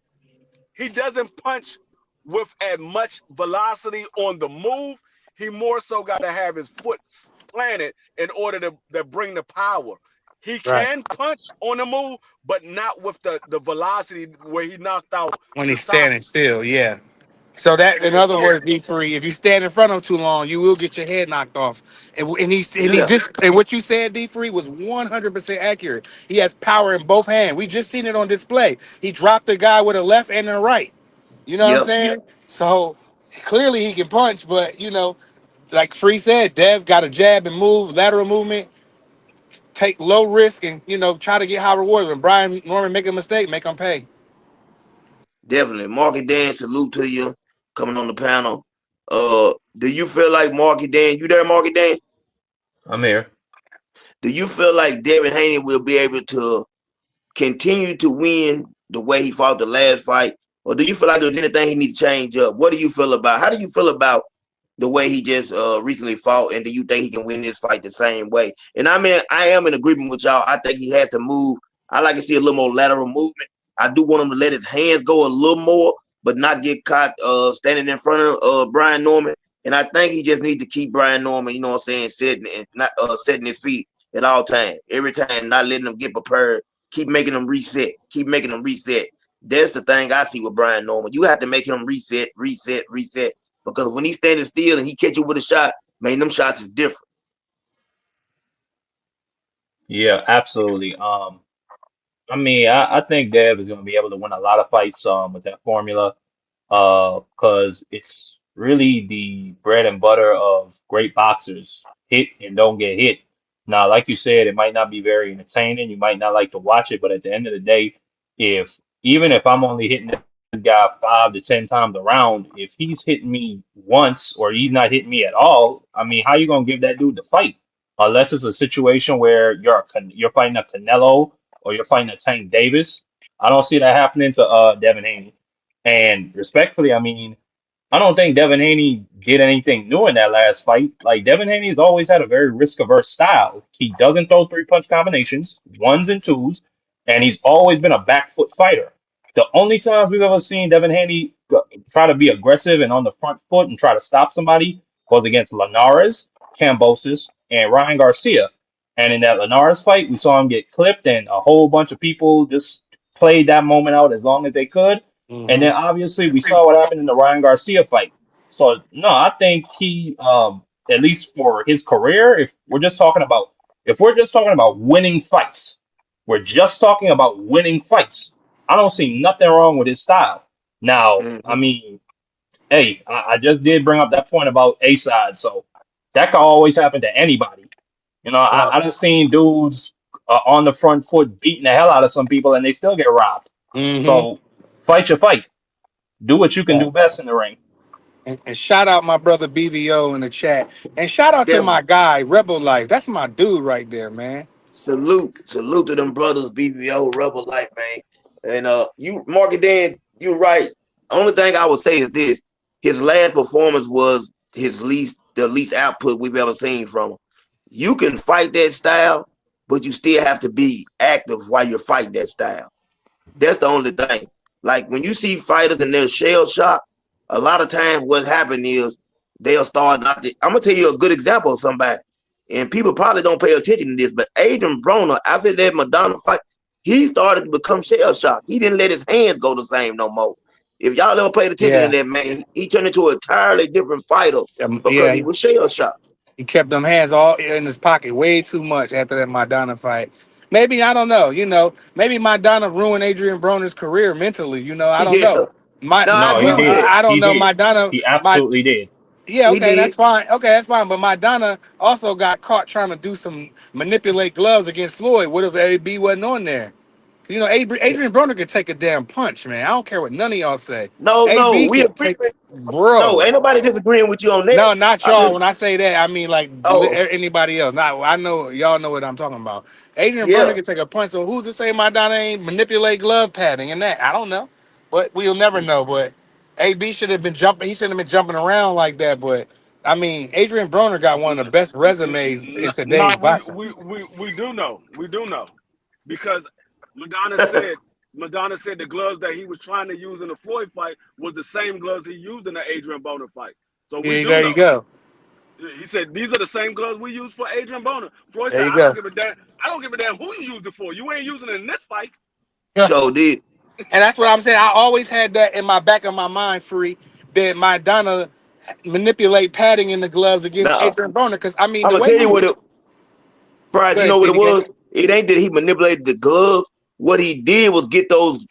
he doesn't punch with as much velocity on the move. He more so got to have his foot planted in order to bring the power. He Right. can punch on the move, but not with the velocity where he knocked out When he's standing Sasaki. still, yeah. So that, in other So words, be free. If you stand in front of him too long, you will get your head knocked off. And he Yeah, just, and what you said, D free, was 100% accurate. He has power in both hands. We just seen it on display. He dropped the guy with a left and a right. You know what I'm yep, saying? So clearly he can punch, but like Free said, Dev got a jab and move, lateral movement, take low risk, and try to get high reward. When Brian Norman make a mistake, make him pay. definitely. Marky Dan, salute to you coming on the panel. Do you feel like Marky Dan? You there, Marky Dan? I'm here. Do you feel like Devin Haney will be able to continue to win the way he fought the last fight, or do you feel like there's anything he needs to change up? What do you feel about? How do you feel about the way he just recently fought, and do you think he can win this fight the same way? And I mean, I am in agreement with y'all. I think he has to move. I like to see a little more lateral movement. I do want him to let his hands go a little more, but not get caught standing in front of Brian Norman. And I think he just needs to keep Brian Norman, you know what I'm saying, sitting and not setting his feet at all times. Every time, not letting him get prepared. Keep making them reset. Keep making them reset. That's the thing I see with Brian Norman. You have to make him reset, reset, reset. Because when he's standing still and he catch you with a shot, man, them shots is different. Yeah, absolutely. I mean, I think Dev is going to be able to win a lot of fights with that formula. Because it's really the bread and butter of great boxers. Hit and don't get hit. Now, like you said, it might not be very entertaining. You might not like to watch it, but at the end of the day, if even if I'm only hitting this guy 5 to 10 times a round, if he's hitting me once or he's not hitting me at all, I mean, how you gonna give that dude the fight? Unless it's a situation where you're fighting a Canelo or you're fighting a Tank Davis. I don't see that happening to Devin Haney. And respectfully, I mean, I don't think Devin Haney did anything new in that last fight. Like Devin Haney's always had a very risk averse style. He doesn't throw 3 punch combinations, ones and twos, and he's always been a back foot fighter. The only times we've ever seen Devin Haney try to be aggressive and on the front foot and try to stop somebody was against Linares, Cambosis, and Ryan Garcia. And in that Linares fight, we saw him get clipped, and a whole bunch of people just played that moment out as long as they could. And then obviously we saw what happened in the Ryan Garcia fight. So no, I think he at least for his career, if we're just talking about winning fights, we're just talking about winning fights. I don't see nothing wrong with his style. Now, I Mm-hmm. mean, hey, I just did bring up that point about A side, so that can always happen to anybody. You know, I done Facts. seen dudes on the front foot beating the hell out of some people and they still get robbed. Mm-hmm. So fight your fight. Do what you can do best in the ring. And shout out my brother BVO in the chat. And shout out to my Definitely. guy, Rebel Life. That's my dude right there, man. Salute to them brothers, BBO, Rebel Life, man. And you, Marky Dan, you're right. Only thing I would say is this: his last performance was the least output we've ever seen from him. You can fight that style, but you still have to be active while you're fighting that style. That's the only thing. Like when you see fighters and they're shell shocked, a lot of times what happened is they'll start not to. I'm gonna tell you a good example of somebody, and people probably don't pay attention to this, but Adrian Broner, after that Madonna fight, he started to become shell shocked. He didn't let his hands go the same no more. If y'all ever paid attention to Yeah. that man, he turned into an entirely different fighter because Yeah, he was shell shocked. he kept them hands all in his pocket way too much after that Madonna fight. Maybe, I don't know, maybe Madonna ruined Adrian Broner's career mentally, I don't Yeah. know. My No, I No, agree he with did. that. I don't He know. did. Madonna, He my absolutely did. yeah, He okay, that's did. fine. Okay, that's fine. But Madonna also got caught trying to do some manipulate gloves against Floyd. What if AB wasn't on there? Adrian Broner could take a damn punch, man. I don't care what none of y'all say. No, AB we can agree take, with. No, bro. ain't nobody disagreeing with you on that. No, not I y'all. just, When I say that, I mean like oh, anybody else. Not, I know y'all know what I'm talking about. Adrian Broner yeah. can take a punch. So who's to say Madonna ain't manipulate glove padding and that? I don't know, but we'll never know. But AB should have been jumping. He shouldn't have been jumping around like that. But I mean, Adrian Broner got one of the best resumes in today's No, we, boxing. we we we do know. We do know because Madonna said Madonna said the gloves that he was trying to use in the Floyd fight was the same gloves he used in the Adrian Boner fight. So we Yeah, do there you know. go. He said these are the same gloves we use for Adrian Boner. Floyd There said, you "I don't go. give a damn. I don't give a damn who you used it for. You ain't using it in this fight." Yeah. So did. And that's what I'm saying. I always had that in my back of my mind, free. did Maidana manipulate padding in the gloves against Now Adrian Broner? Because I mean, I'm the gonna way tell you he what it Pride, go you ahead, know what it CDK. was? It ain't that he manipulated the gloves. What he did was get those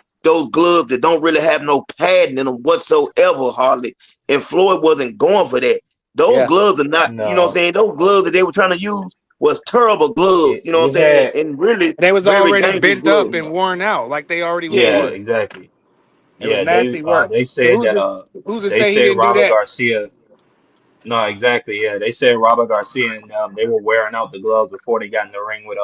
gloves that don't really have no padding in them whatsoever, hardly. And Floyd wasn't going for that. Those Yeah, gloves are not, you know what I'm No, saying? Those gloves that they were trying to use was terrible gloves, you know what he I'm saying? had, And really they was very already dangerous bent up gloves. and worn out, like they already was yeah, Yeah, wore. exactly. It was Yeah, nasty work. they So said that who's to they say he said didn't do Robert that? Garcia. No, exactly. Yeah, they said Robert Garcia and they were wearing out the gloves before they got in the ring with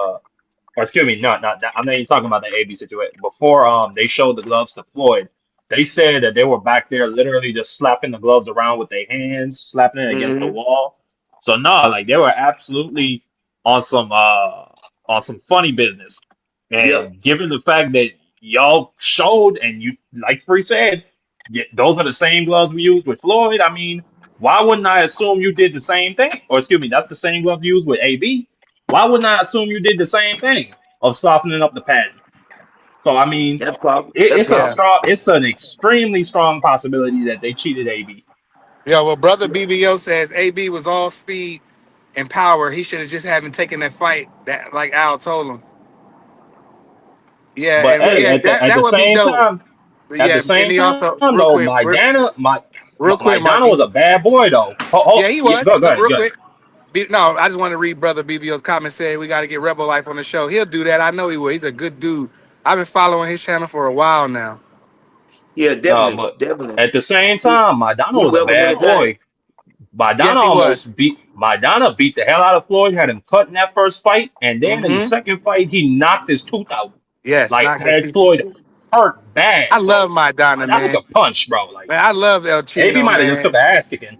or excuse me, not that. I'm not even talking about the AB situation. Before they showed the gloves to Floyd, they said that they were back there literally just slapping the gloves around with their hands, slapping it against the mm-hmm. wall. So no, like they were absolutely on some funny business. Yep, And given the fact that y'all showed and you like Free said, yeah, those are the same gloves we used with Floyd. I mean, why wouldn't I assume you did the same thing? Or excuse me, that's the same gloves used with AB. Why wouldn't I assume you did the same thing of softening up the pattern? So I mean, that's possible. That's it's a Yeah. possible. strong, it's an extremely strong possibility that they cheated AB. Yeah, well, brother Yeah, BVO says AB was all speed and power. He should have just haven't taken that fight that like Al told him. Yeah, But and hey, yeah, that would be dope. But at the yeah, and same he time also though, real quick, Maidana was Marky. a bad boy though. Yeah, he Yeah, was. go ahead, Real go ahead. quick. No, I just want to read brother BVO's comment. Say we got to get Rebel Life on the show. He'll do that. I know he will. He's a good dude. I've been following his channel for a while now. yeah, No, definitely, but definitely. at the same He, time, Maidana he was a welcome bad anytime. boy. Maidana Yes, he was. almost beat Maidana beat the hell out of Floyd, had him cut in that first fight, and then in the Mm-hmm. second fight he knocked his tooth out. Yes, Like not good. had Floyd hurt I bad. love So my Donna, Maidana man. could punch, bro. Like Man, I love El AB Chino, might have just took man. an ass kicking.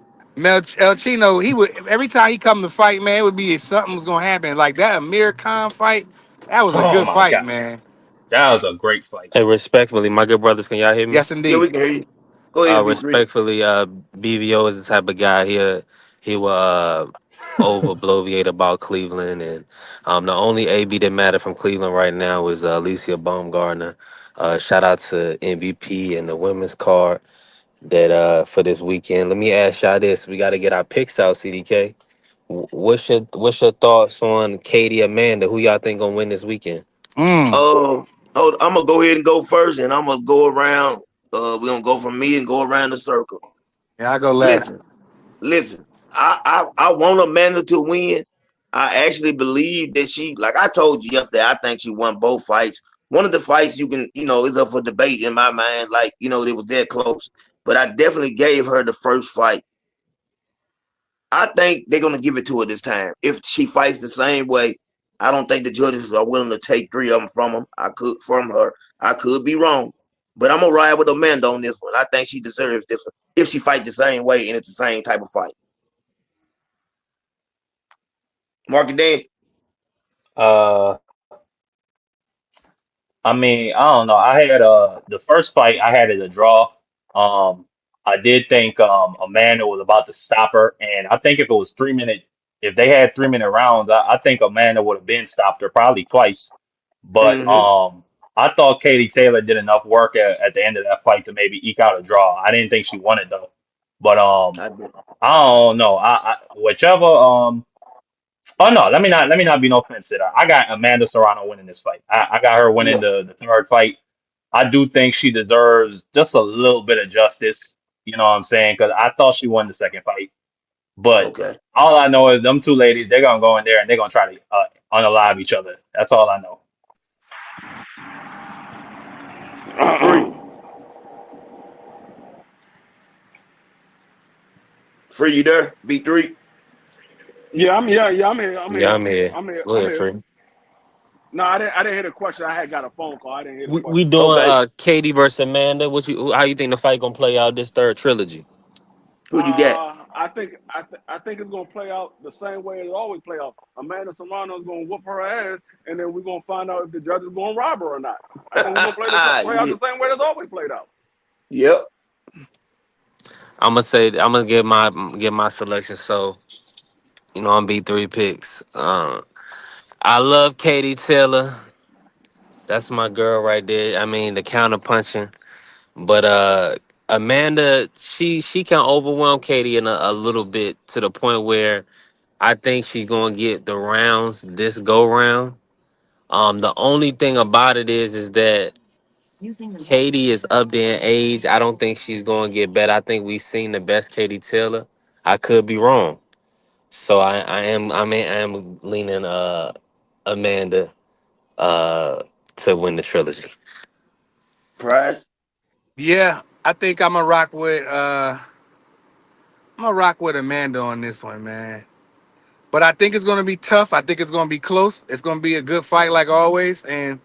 El Chino, he would every time he come to fight, man, it would be something was gonna happen. Like that Amir Khan fight, that was a Oh good my fight, god, man. that was a great fight. Hey, respectfully, my good brothers, can y'all hear me? Yes, Yeah, indeed. we can hear you. Go ahead, V3. Respectfully, BVO is the type of guy he will over bloviate about Cleveland, and the only AB that matter from Cleveland right now is Alicia Baumgartner. Shout out to MVP and the women's card that for this weekend. Let me ask y'all this: we got to get our picks out, CDK. What's your thoughts on Katie Amanda? Who y'all think gonna win this weekend? Mm. Hold, I'm gonna go ahead and go first, and I'm gonna go around. We're gonna go from me and go around the circle. Yeah, I go last. Listen, listen. I want Amanda to win. I actually believe that she, like I told you yesterday, I think she won both fights. One of the fights you can, is up for debate in my mind. Like, it was that close. But I definitely gave her the first fight. I think they're gonna give it to her this time. If she fights the same way, I don't think the judges are willing to take three of them from her. I could be wrong, but I'm gonna ride with Amanda on this one. I think she deserves this one if she fights the same way and it's the same type of fight. Mark it Dan. Uh, I mean, I don't know. I had the first fight I had it a draw. Um, I did think Amanda was about to stop her, and I think if it was 3 minute, if they had 3 minute rounds, I think Amanda would have been stopped her probably twice. But Mm-hmm. I thought Katie Taylor did enough work at the end of that fight to maybe eke out a draw. I didn't think she won it though. But I did. I don't know. I whichever oh no, let me not be no fence sitter. I got Amanda Serrano winning this fight. I got her winning Yeah. the third fight. I do think she deserves just a little bit of justice. You know what I'm saying? Because I thought she won the second fight, but Okay. all I know is them two ladies. They're gonna go in there and they're gonna try to unalive each other. That's all I know. Free. Free, you there? V3. Yeah, I'm here. I'm Yeah, here. I'm here. I'm here. Go I'm ahead, here. Free. No, I didn't hear the question. I had got a phone call. I didn't hear the We question. doing Okay. Katie versus Amanda. How you think the fight gonna play out this third trilogy? Who you got? I think it's gonna play out the same way it always play out. Amanda Serrano's gonna whoop her ass, and then we're gonna find out if the judge is gonna rob her or not. I think it's gonna play out Yeah. the same way it's always played out. Yep. I'm gonna give my selection. So I'm B3 picks. I love Katie Taylor. That's my girl right there. I mean the counter punching. But Amanda, she can overwhelm Katie in a little bit to the point where I think she's gonna get the rounds this go round. The only thing about it is that Katie is up there in age. I don't think she's gonna get better. I think we've seen the best Katie Taylor. I could be wrong. So I am leaning Amanda to win the trilogy. Prize. Yeah, I think I'm gonna rock with Amanda on this one, man. But I think it's gonna be tough. I think it's gonna be close. It's gonna be a good fight like always, and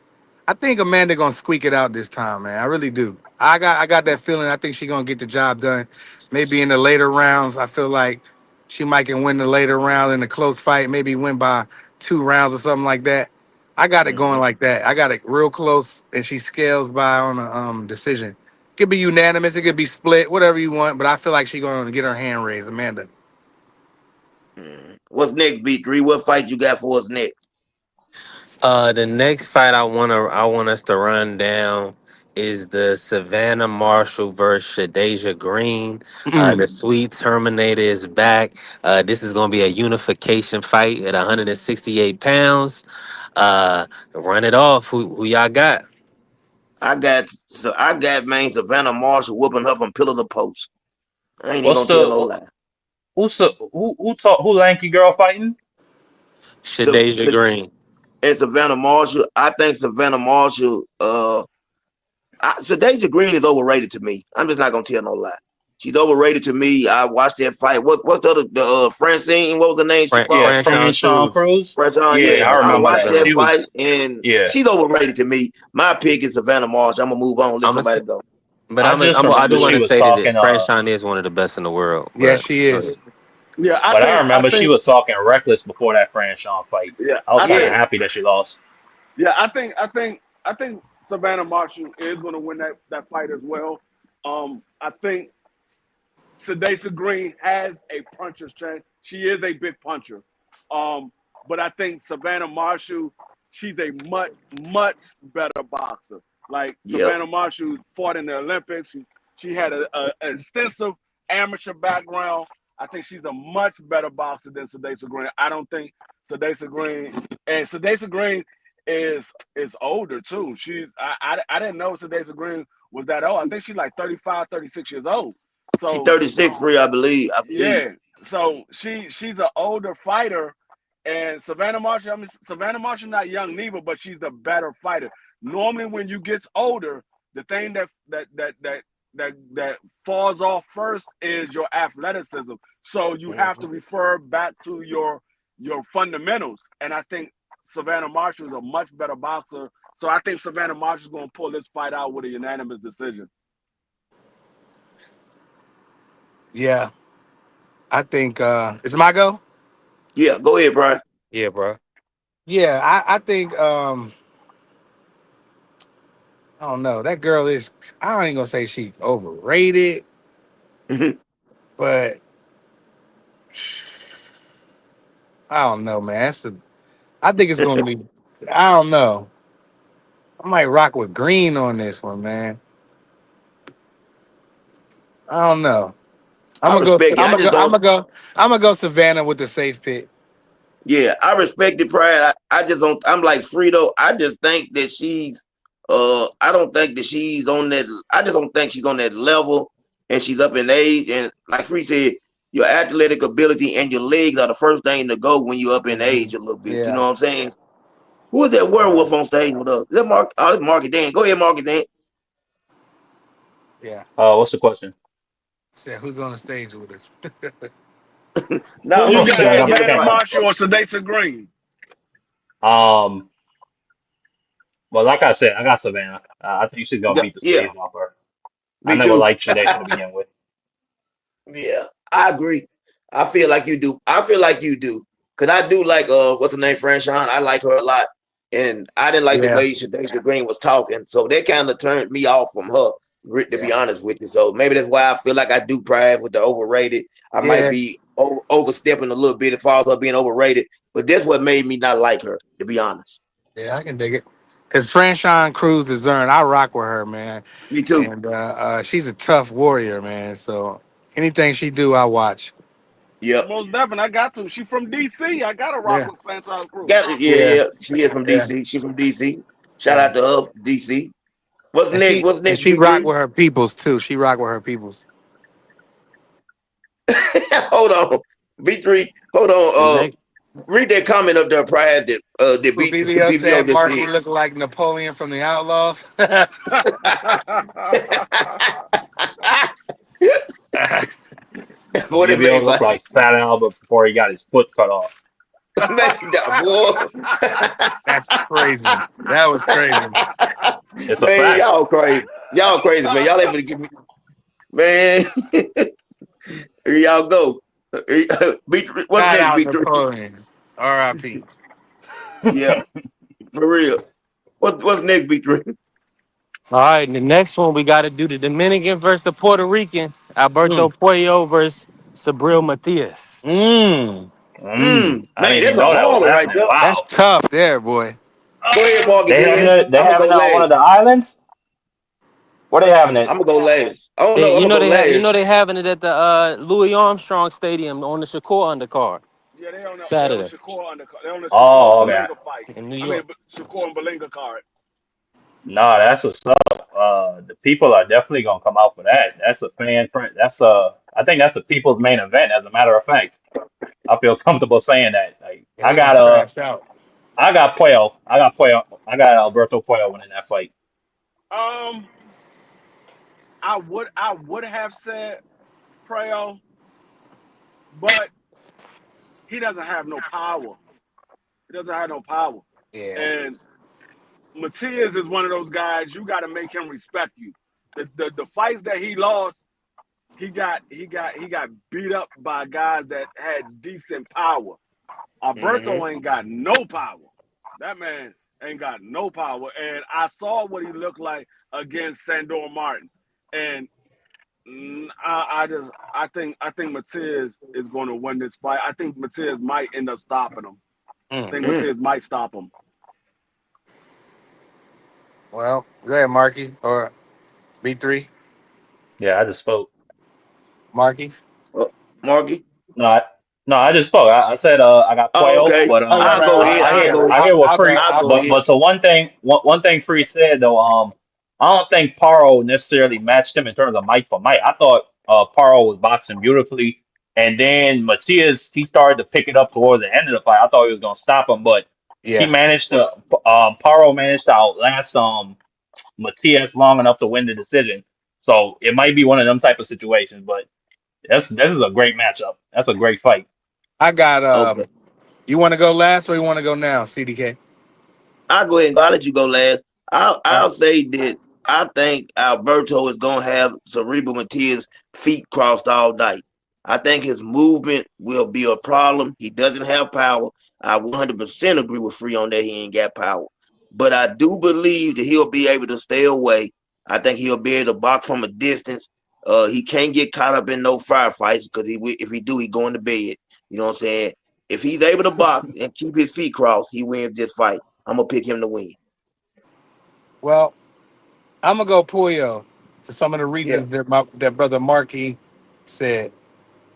I think Amanda gonna squeak it out this time, man. I really do. I got that feeling. I think she gonna get the job done. Maybe in the later rounds. I feel like she might can win the later round in a close fight. Maybe win by 2 rounds or something like that. I got it going Mm-hmm. like that. I got it real close, and she scales by on a decision. Could be unanimous. It could be split. Whatever you want. But I feel like she gonna get her hand raised, Amanda. Mm-hmm. What's next, B3? What fight you got for us next? The next fight I want us to run down is the Savannah Marshall versus Shadeja Green. The Sweet Terminator is back. This is gonna be a unification fight at 168 pounds. Run it off. Who y'all got? I got man Savannah Marshall whooping her from pillar to post. I ain't even What's gonna tell the no lie. who lanky girl fighting? So, Shadeja Green. and Savannah Marshall, I think Savannah Marshall, Deja Green is overrated to me. I'm just not gonna tell no lie. She's overrated to me. I watched that fight. What's the other Francine? What was the name she Yeah, fought? Fran Franchon Sean Cruz. Cruz. Rashawn, Yeah, yeah. I I remember watched that. that She fight was and yeah. she's overrated to me. My pick is Savannah Marshall. I'm gonna move on. Let I'm somebody a, go. but I just I remember do want she to was say that talking Franchon is one of the best in the world. Yeah, But she go ahead. is. Yeah, but I I remember she think was talking reckless before that Fran Sean fight. yeah, I was I kind of think Yes, happy that she lost. yeah, I think Savannah Marshall is going to win that fight as well. I think Sadasa Green has a puncher's chance. She is a big puncher. Um, but I think Savannah Marshall, she's a much better boxer. Like yep. Savannah Marshall fought in the Olympics. She had a extensive amateur background. I think she's a much better boxer than Sadasa Green. I don't think Sadasa Green is older too. I didn't know Sadasa Green was that old. I think she's like 35, 36 years old. She So 36 free, I believe. I believe. yeah, so she's an older fighter, and Savannah Marshall. I mean, Savannah Marshall not young neither, but she's a better fighter. Normally, when you get older, the thing that falls off first is your athleticism. So you have to Mhm. refer back to your fundamentals, and I think Savannah Marshall is a much better boxer. So I think Savannah Marshall is going to pull this fight out with a unanimous decision. Yeah, I think it's my go. Yeah, go ahead, Brian. Yeah, bro. Yeah, I think I don't know. That girl is. I ain't gonna say she's overrated, but I don't know, man. I think it's gonna be. I don't know. I might rock with Green on this one, man. I don't know. I'm I gonna go. respect it. I'm I gonna just go. I'm don't. gonna go. I'm gonna go Savannah with the safe pick. Yeah, I respect the pride. I just don't. I'm like Frito. I just think that she's. I don't think that she's on that. I just don't think she's on that level, and she's up in age. And like Free said, your athletic ability and your legs are the first thing to go when you're up in age a little bit. You know Yeah, what I'm saying? Who is that yeah, werewolf on stage with us? Is that Mark? Oh, it's Marky Dan. Go ahead, Marky Dan. yeah. What's the question? Said who's on the stage with us? Nah, Who you Marky got, Dan just Savannah tried. Marshall or Sadasa Green? um, well, like I said, I got Savannah. I think she's gonna Yeah, beat the yeah, sleeves off her. I me never too. liked Shadesha to begin with. Yeah, I agree. I feel like you do. I feel like you do. Cause I do like what's the name, Franchon. I like her a lot. And I didn't like the Yeah, way Shadasia Green was talking. So that kind of turned me off from her, to yeah, be honest with you. So maybe that's why I feel like I do pride with the overrated. I might yeah, be overstepping a little bit as far as her being overrated. But that's what made me not like her, to be honest. yeah. I can dig it. Because Franchon Cruz is earned. I rock with her, man. Me too. And she's a tough warrior, man. So anything she do, I watch. Yep. Most definitely, I got to. She from DC. I got to rock Yeah. with Franchise Crew. Got it. Yeah, Yeah. yeah. She is from Yeah. DC. She from DC. Shout Yeah. out to her, DC. What's And next? she What's and next, she Big rock Three? with her peoples too. She rock with her peoples. Hold on, B3. Hold on. Next, Read that comment up there, Pride. That BBL BBO said just Marky said. look like Napoleon from the Outlaws. What it BBO made looked by like Fat Albert before he got his foot cut off. man, that boy. That's crazy. That was crazy. It's a Man, fact. y'all crazy. Y'all crazy, man. Y'all ain't gonna give me, man. Here y'all go. B3, what's Shout next, out B3? Napoleon. R.I.P. Yeah, for real. What's next, B3? all right, the next one we got to do the Dominican versus the Puerto Rican. Alberto Mm. Puello versus Sabril Matias. Mm. I Man, didn't even that's a know that was hard one right happening. there. That's Wow. tough there, boy. Go ahead, Marky, They having then. it. They I'm gonna having go it on one of the last. islands. Where they having it? I'm gonna go last. I don't They, know. I'm you gonna know go they have, you know last. they having it at the Louis Armstrong Stadium on the Shakur undercard Yeah, they on Saturday Shakur they on the Shakur Oh, okay. Belinga fight. in New I mean York. Shakur and Belinga card. No, that's what's up. The people are definitely gonna come out for that. That's a fan friend. That's a. I think that's the people's main event. As a matter of fact, I feel comfortable saying that. Like, Yeah, they gonna crash out. I got Puello. I got Puello. I got Alberto Puello winning that fight. Um, I would have said Preo, but he doesn't have no power. He doesn't have no power. Yeah. And Matias is one of those guys you got to make him respect you. The fights that he lost, he got beat up by guys that had decent power. Hmm. Alberto ain't got no power. That man ain't got no power. And I saw what he looked like against Sandor Martin. And I think Matias is going to win this fight. I think Matias might end up stopping him. I Mm. think Matias might stop him. Well, go ahead, Marky or B3, Yeah, I just spoke. Marky. Marky. No, I just spoke. I said I got Oh, Puello, okay. but Oh, right, I'll right, go right. ahead. I I'll hear go. I hear what I'll Free. go. I'll I'll go But go. ahead. to one thing Free said though. I don't think Paro necessarily matched him in terms of mic for mic. I thought Paro was boxing beautifully, and then Matias he started to pick it up towards the end of the fight. I thought he was gonna stop him, but he Yeah, managed to. Paro managed to outlast Matias long enough to win the decision. So it might be one of them type of situations, but this is a great matchup. That's a great fight. I got. Okay. You want to go last or you want to go now, CDK? I'll go ahead and go. I'll let you go last. I'll All right. I'll say that I think Alberto is gonna have Cerebral Matias feet crossed all night. I think his movement will be a problem. He doesn't have power. I 100% agree with Free on that. He ain't got power, but I do believe that he'll be able to stay away. I think he'll be able to box from a distance. He can't get caught up in no firefights because if he do, he going to bed. You know what I'm saying? If he's able to box and keep his feet crossed, he wins this fight. I'm gonna pick him to win. Well, I'm gonna go Puyo for some of the Yeah. reasons that brother Marky said.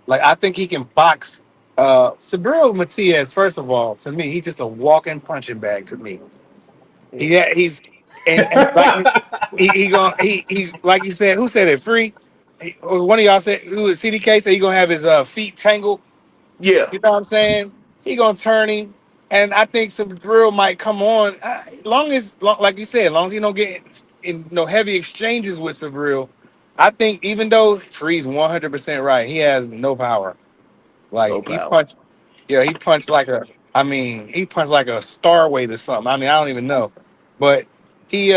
Like I think he can box. Sabril Matias, first of all, to me, he's just a walking punching bag. To me, Mm. he's and like he gonna he like you said. Who said it? Free. Or one of y'all said who was CDK said he gonna have his feet tangled. Yeah. You know what I'm saying? He gonna turn him, and I think some thrill might come on. Like you said, as long as he don't get in no heavy exchanges with Sabril, I think even though Free's 100% right, he has no power. No Like he power. punched, yeah, he punched like a. I mean, he punched like a star weight or something. I mean, I don't even know, but he.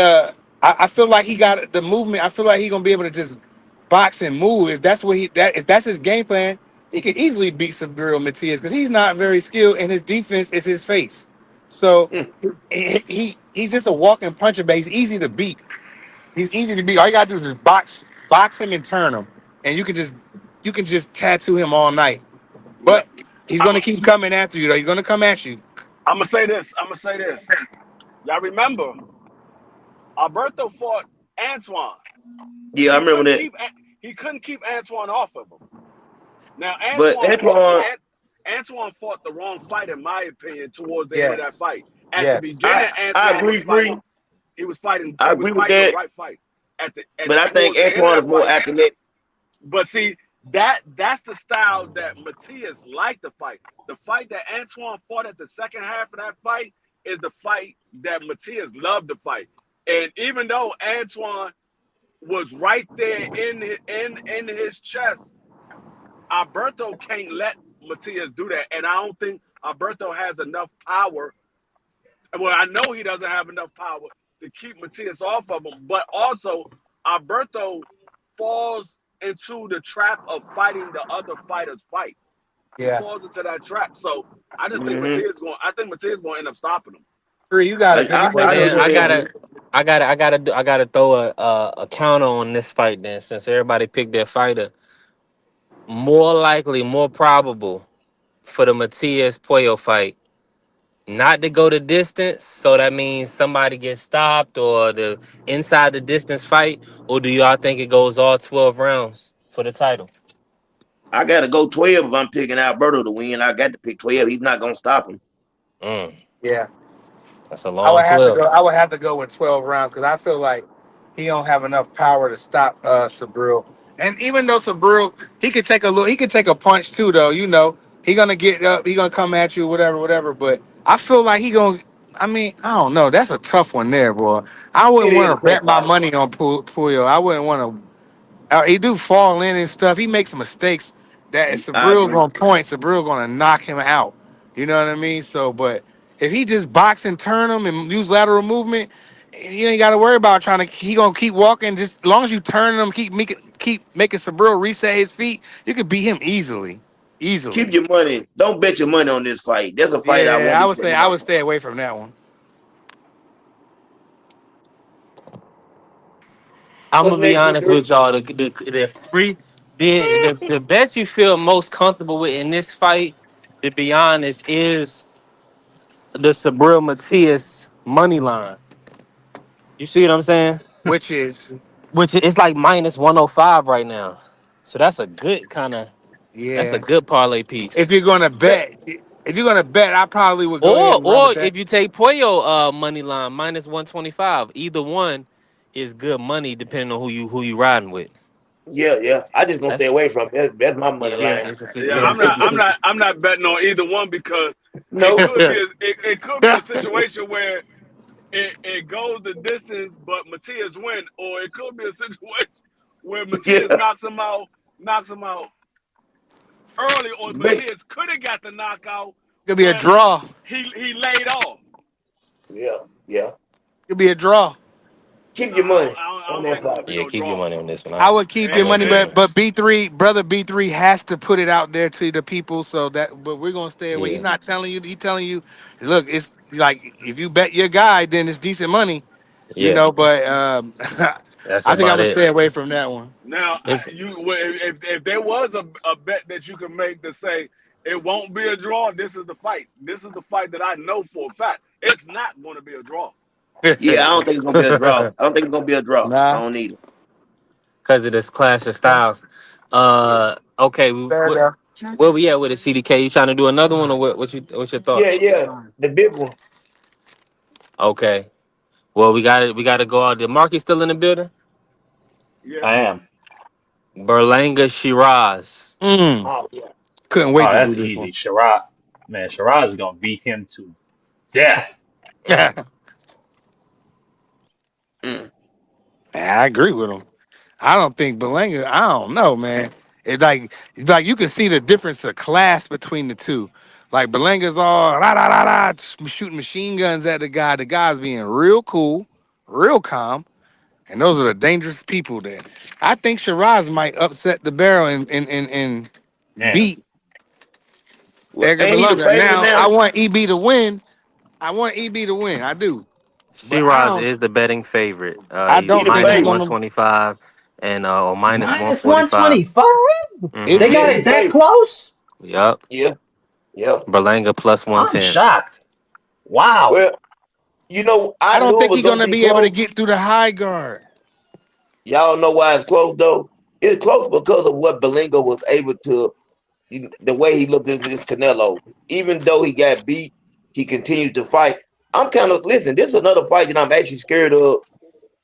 I feel like he got the movement. I feel like he gonna be able to just box and move. If that's what if that's his game plan, he could easily beat Sabiro Matias because he's not very skilled and his defense is his face. So Mm. he's just a walking puncher, but he's easy to beat. He's easy to beat. All you gotta do is just box him and turn him, and you can just tattoo him all night. Yeah. But he's I'm gonna keep coming after you, though. He's gonna come at you. I'm gonna say this. I'm gonna say this. Y'all remember? Alberto fought Antoine. Yeah, I He remember couldn't that. keep he couldn't keep Antoine off of him. Now But Antoine, Antoine fought the wrong fight in my opinion towards the end of that Yes. fight. At the Yes. beginning, I Antoine was agree, free. I he was agree with fighting the that. right fight. At But I think towards the end of Antoine is that more fight. athletic. But see, that's the style that Matias liked to fight. The fight that Antoine fought at the second half of that fight is the fight that Matias loved to fight. And even though Antoine was right there in his chest, Alberto can't let Matias do that. And I don't think Alberto has enough power. Well, I know he doesn't have enough power to keep Matias off of him, but also Alberto falls into the trap of fighting the other fighter's fight. He Yeah. falls into that trap. So I just think Hmm Matias going to end up stopping him. Free, you got it, because you Well, make I know a then you're I good saying, point. gotta, free. I gotta throw a counter on this fight. Then, since everybody picked their fighter, more likely, more probable for the Matias Puello fight not to go the distance. So that means somebody gets stopped or the inside the distance fight, or do y'all think it goes all 12 rounds for the title? I gotta go 12 if I'm picking Alberto to win. I got to pick 12. He's not gonna stop him. Mm, Yeah. that's a I long would have to 12. go. I would have to go with 12 rounds because I feel like he don't have enough power to stop Sabril. And even though Sabril, he could take a look, he could take a punch too, though. He gonna get up, he gonna come at you, whatever, whatever. But I feel like he gonna. I mean, I don't know. That's a tough one there, boy. I It wouldn't is want a to tough bet my fight. money on Puyo. I wouldn't want to. He do fall in and stuff. He makes mistakes that if I Sabril agree. gonna point, Sabril gonna knock him out. You know what I mean? So, but if he just box and turn him and use lateral movement, you ain't got to worry about trying to. He gonna keep walking. Just as long as you turn him, keep making Sabril reset his feet. You could beat him easily, easily. Keep your money. Don't bet your money on this fight. That's a fight I Yeah, won't I be would say betting I on. would stay away from that one. I'm What's gonna be next, honest Free? with y'all. The free the bet you feel most comfortable with in this fight, to be honest, is the Sabril Matias money line. You see what I'm saying? Which is, Which is like minus 105 right now. So that's a good that's a yeah. good parlay If piece. you're gonna Bet. bet, I probably would go ahead and run Or with that. if you take Pollo money line minus 125, either one is good money depending on who you riding with. Yeah, yeah. I just gonna stay That's away from it. That's my money yeah, line. Yeah, yeah, Them 50, 50. I'm not betting on either one because No. it could be a situation where it goes the distance, but Matias win, or it could be a situation where Matias Yeah. knocks him out early, or Bet. Matias could have got the knockout, Could be a but draw. he laid off. Yeah, yeah. Could be a draw. Keep No, your money I on don't that think it's gonna fight. be yeah. no Keep your draw. money on this one. I would keep I your wouldn't money, do And, but it. B3 brother B3 has to put it out there to the people so that. But we're gonna stay away. He's Yeah, not telling you. He telling you, look, it's like if you bet your guy, then it's decent money. yeah. But That's I think I'm about gonna it. stay away from that one. now, It's if there was a bet that you can make to say it won't be a draw, this is the fight. This is the fight that I know for a fact it's not going to be a draw. Yeah, I don't think it's gonna be a draw. I don't think it's gonna be a draw. I Nah, don't need it. because of this clash of yeah, styles. Yeah. Okay. fair enough. Where we at with it, CDK? You trying to do another one, or what's your Yeah, thoughts? yeah. The big one. Okay. Well, we got it. We got to go out. The market still in the building. Yeah. I am. Berlanga Shiraz. Mm, Oh yeah. couldn't Oh, wait to that's do this easy. one. Sherrod, man, Sherrod is gonna beat him to death. Mm. I agree with him. I don't think Belanga. I don't know, man. Like you can see the difference of class between the two. Like Belanga's all rah, rah, rah, rah, shooting machine guns at the guy. The guy's being real cool, real calm, and those are the dangerous people there. I think Shiraz might upset the barrel and Man, beat Well, Edgar ain't he the Belanga. favorite Now I now? want EB to win. I want EB to win. I do, but Shiraz is the betting favorite. I He's He don't the think minus he's favorite. one gonna. twenty five and or minus one minus forty five. 125. It's They Mm-hmm. Yeah, got he it the that favorite. close. Yep. Yeah, yeah. Berlanga plus one I'm ten. shocked. Wow. Well, I I don't knew it think was he's gonna gonna be be able to close. get through the high guard. Y'all know why it's close though. It's close because of what Belingo was able to, the way he looked at this Canelo. Even though he got beat, he continued to fight. I'm kind of listen. This is another fight that I'm actually scared of.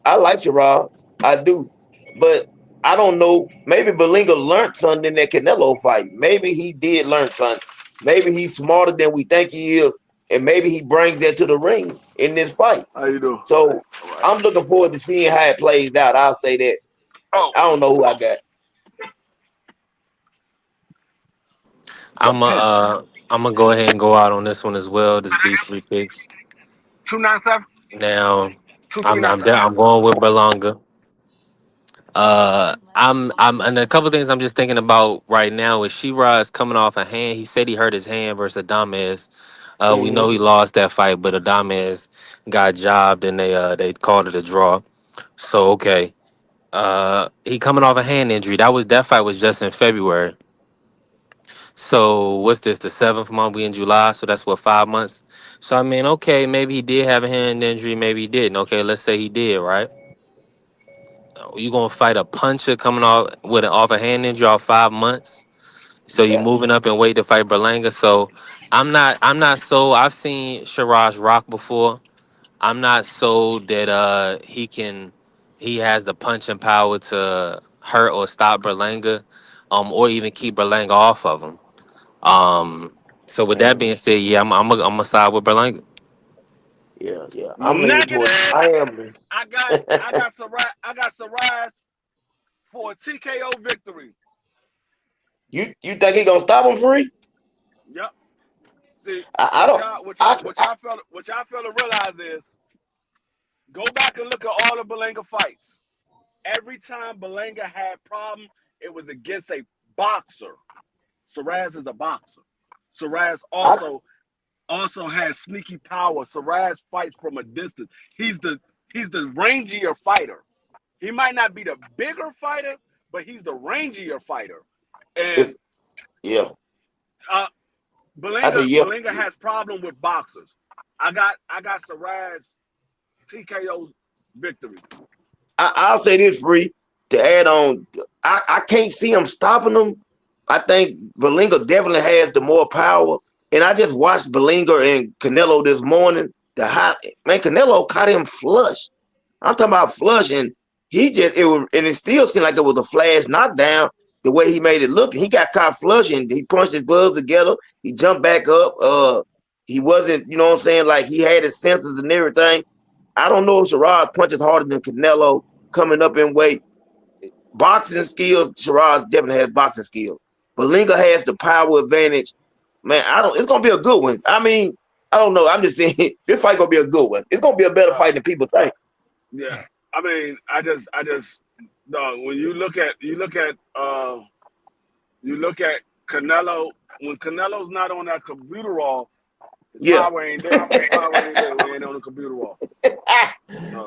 I like Sherrod, I do, but I don't know. Maybe Belingo learned something in that Canelo fight. Maybe he did learn something. Maybe he's smarter than we think he is, and maybe he brings that to the ring in this fight. How you doing? So All right. I'm looking forward to seeing how it plays out. I'll say that. Oh, I don't know who I got. what I'm pen? I'm gonna go ahead and go out on this one as well. This B3 picks. 297? Now, I'm 2397. I'm going with Berlanga. And a couple things I'm just thinking about right now is Shiraz coming off a hand. He said he hurt his hand versus Adames. We know Hmm. he lost that fight, but Adames got jobbed and they called it a draw. So okay, he coming off a hand injury. That fight was just in February. So what's this? The 7th month? We in July, so that's what 5 months. So I mean, okay, maybe he did have a hand injury, maybe he didn't. Okay, let's say he did, right? You gonna fight a puncher coming off with an off a hand injury off 5 months? So you Yeah. moving up in weight to fight Berlanga. So I'm not so I've seen Shiraz rock before. I'm not sold that he has the punching power to hurt or stop Berlanga, or even keep Berlanga off of him. Um, so with that Man. being said, yeah, I'm gonna side with Berlanga. Yeah. Yeah. I'm leaning towards. Negative. I am. I got Saraz for a TKO victory. You think he gonna stop him free? Yep. See, I don't. what y'all fail to realize is go back and look at all the Belanga fights. Every time Belanga had problem, it was against a boxer. Saraz is a boxer. Saraz I also has sneaky power. Saraz fights from a distance. He's the rangier fighter. He might not be the bigger fighter, but he's the rangier fighter. if And yeah. uh, I Belinga said yeah. Belinga has problem with boxers. I got Saraz TKO victory. I'll say this free to add on. I can't see him stopping him. I think Belinga definitely has the more power. And I just watched Belinga and Canelo this morning. The hot man, Canelo caught him flush. I'm talking about flush, and it still seemed like it was a flash knockdown. The way he made it look, he got caught flush, and he punched his gloves together. He jumped back up. He wasn't, you know what I'm saying, like he had his senses and everything. I don't know if Shiraz punches harder than Canelo coming up in weight. Boxing skills, Shiraz definitely has boxing skills. But Linga has the power advantage. Man, I don't. It's gonna be a good one. I mean, I don't know. I'm just saying this fight gonna be a good one. It's gonna be a better Uh, fight than people think. yeah, I mean, I just no. When you look at Canelo. When Canelo's not on that computer wall, his Yeah. power ain't there. His power ain't there when he ain't on the computer wall.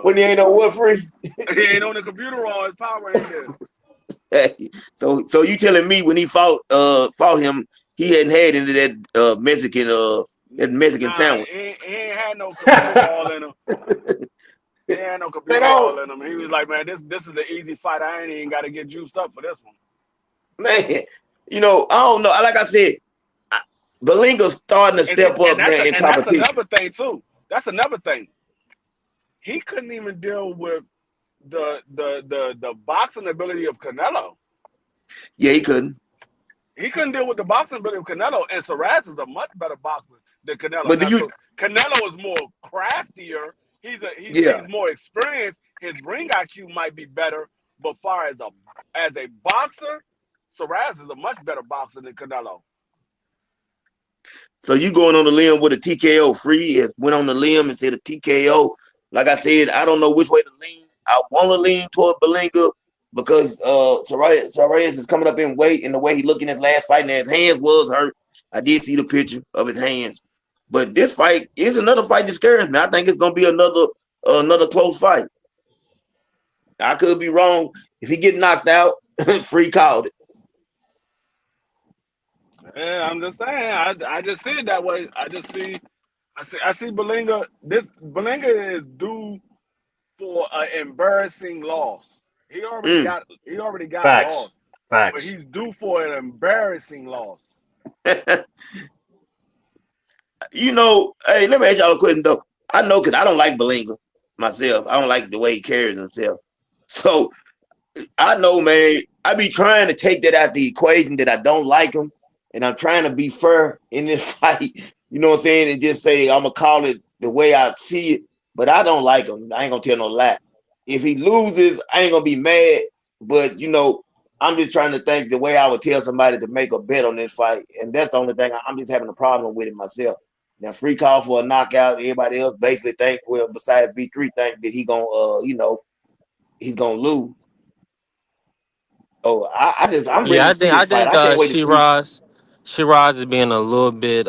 When he ain't no what free. He ain't on the computer wall. His power ain't there. So you telling me when he fought him, he hadn't had into that Mexican Nah, sandwich. he ain't had no computer wall in him. He ain't had no Man, computer wall in him. He was like, man, this is an easy fight. I ain't even got to get juiced up for this one. man, I don't know. Like I said, Belinga's starting to And see, step up, man, in that's competition. another thing too. That's another thing. He couldn't even deal with the boxing ability of Canelo. Yeah, he couldn't. He couldn't deal with the boxing ability of Canelo, and Saraz is a much better boxer than Canelo. But do Now, you? so Canelo is more craftier. He's Yeah. more experienced. His ring IQ might be better, but far as a boxer, Saraz is a much better boxer than Canelo. So you going on the limb with a TKO free? It went on the limb and said a TKO. Like I said, I don't know which way to lean. I want to lean toward Belinga because Torres is coming up in weight, and the way he looked in his last fight, and his hands was hurt. I did see the picture of his hands, but this fight is another fight that scares me. I think it's gonna be another close fight. I could be wrong. If he get knocked out, free called it. Yeah, I'm just saying. I just see it that way. I just see I see Belinga. This Belinga is due for an embarrassing loss. Mm. He already got Facts. lost, but Facts. he's due for an embarrassing loss. Hey, let me ask y'all a question though. I know because I don't like Belinga myself. I don't like the way he carries himself. So I know, man. I be trying to take that out the equation that I don't like him, and I'm trying to be fair in this fight. You know what I'm saying? And just say I'm gonna call it the way I see it. But I don't like him. I ain't gonna tell no lie. If he loses, I ain't gonna be mad. But I'm just trying to think the way I would tell somebody to make a bet on this fight, and that's the only thing. I'm just having a problem with it myself. Now, free call for a knockout. Everybody else basically think, well, besides B3, think that he gonna, he's gonna lose. Oh, I'm ready Yeah, to I see think this I fight. think I can't wait to see. Shiraz is being a little bit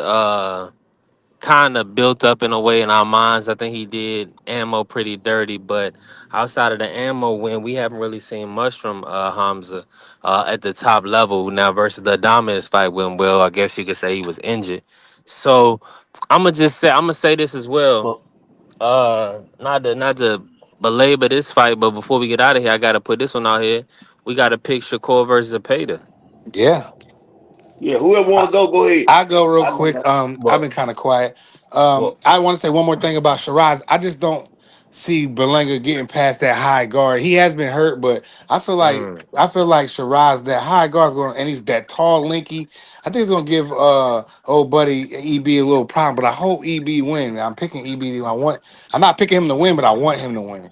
kind of built up in a way in our minds. I think he did ammo pretty dirty, but outside of the ammo win, we haven't really seen much from Hamza at the top level. Now versus the Adames fight went well. I guess you could say he was injured. So I'm gonna say this as well. Well, Not to belabor this fight, but before we get out of here, I gotta put this one out here. We gotta pick Shakur versus Zapata. Yeah. Yeah, whoever want to go ahead. I go real I go quick. now. I've been well, kind of quiet. well. I want to say one more thing about Shiraz. I just don't see Berlanga getting past that high guard. He has been hurt, but Mm. I feel like Shiraz, that high guard's going, and he's that tall, linky. I think it's gonna give old buddy EB a little problem. But I hope EB win. I'm picking EB. I'm not picking him to win, but I want him to win.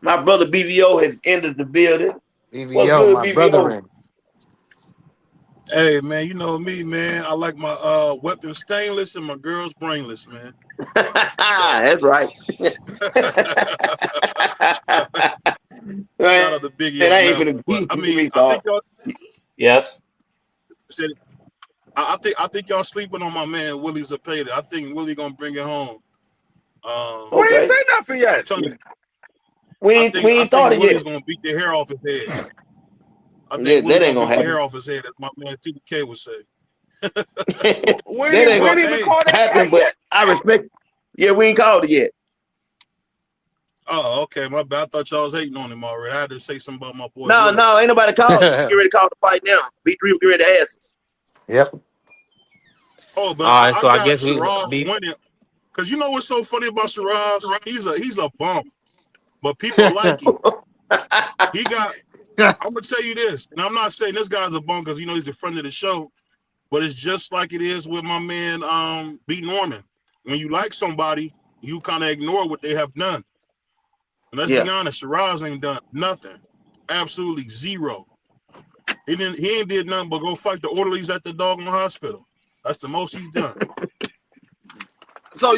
My brother BVO has entered the building. What's BVO, good, my brother. BVO? In. Hey man, you know me, man. I like my weapons stainless and my girls brainless, man. So That's right. shout Man, out to Biggie I on ain't that finna one. But keep I mean, me I think thought. y'all Yes. said I think y'all sleeping on my man Willie Zapata. I think Willie gonna bring it home. We ain't Okay, say nothing I'm yet. telling you, we ain't we I ain't think started yet. Willie's gonna beat the hair off his head. I Yeah, think Willie that ain't gonna gonna beat the hair happen. off his head, as my man TDK would say. That ain't We gonna ain't even Hey, called that happen. fight But yet. I respect. Yeah, we ain't called it yet. oh okay, my bad. I thought y'all was hating on him already. I had to say something about my boy No, Willie. no, ain't nobody called it. We get ready to call the fight now. B3 will get ready to ask us. Yep. Oh, but All right, I so I got guess we Shiraz be. winning. Cause you know what's so funny about Shiraz? He's a bum, but people like him. He got. I'm gonna tell you this, and I'm not saying this guy's a bum because he's a friend of the show, but it's just like it is with my man B Norman. When you like somebody, you kind of ignore what they have done. And let's be Yeah. honest, Shiraz ain't done nothing, absolutely zero. He ain't did nothing but go fight the orderlies at the doggone hospital. That's the most he's done. So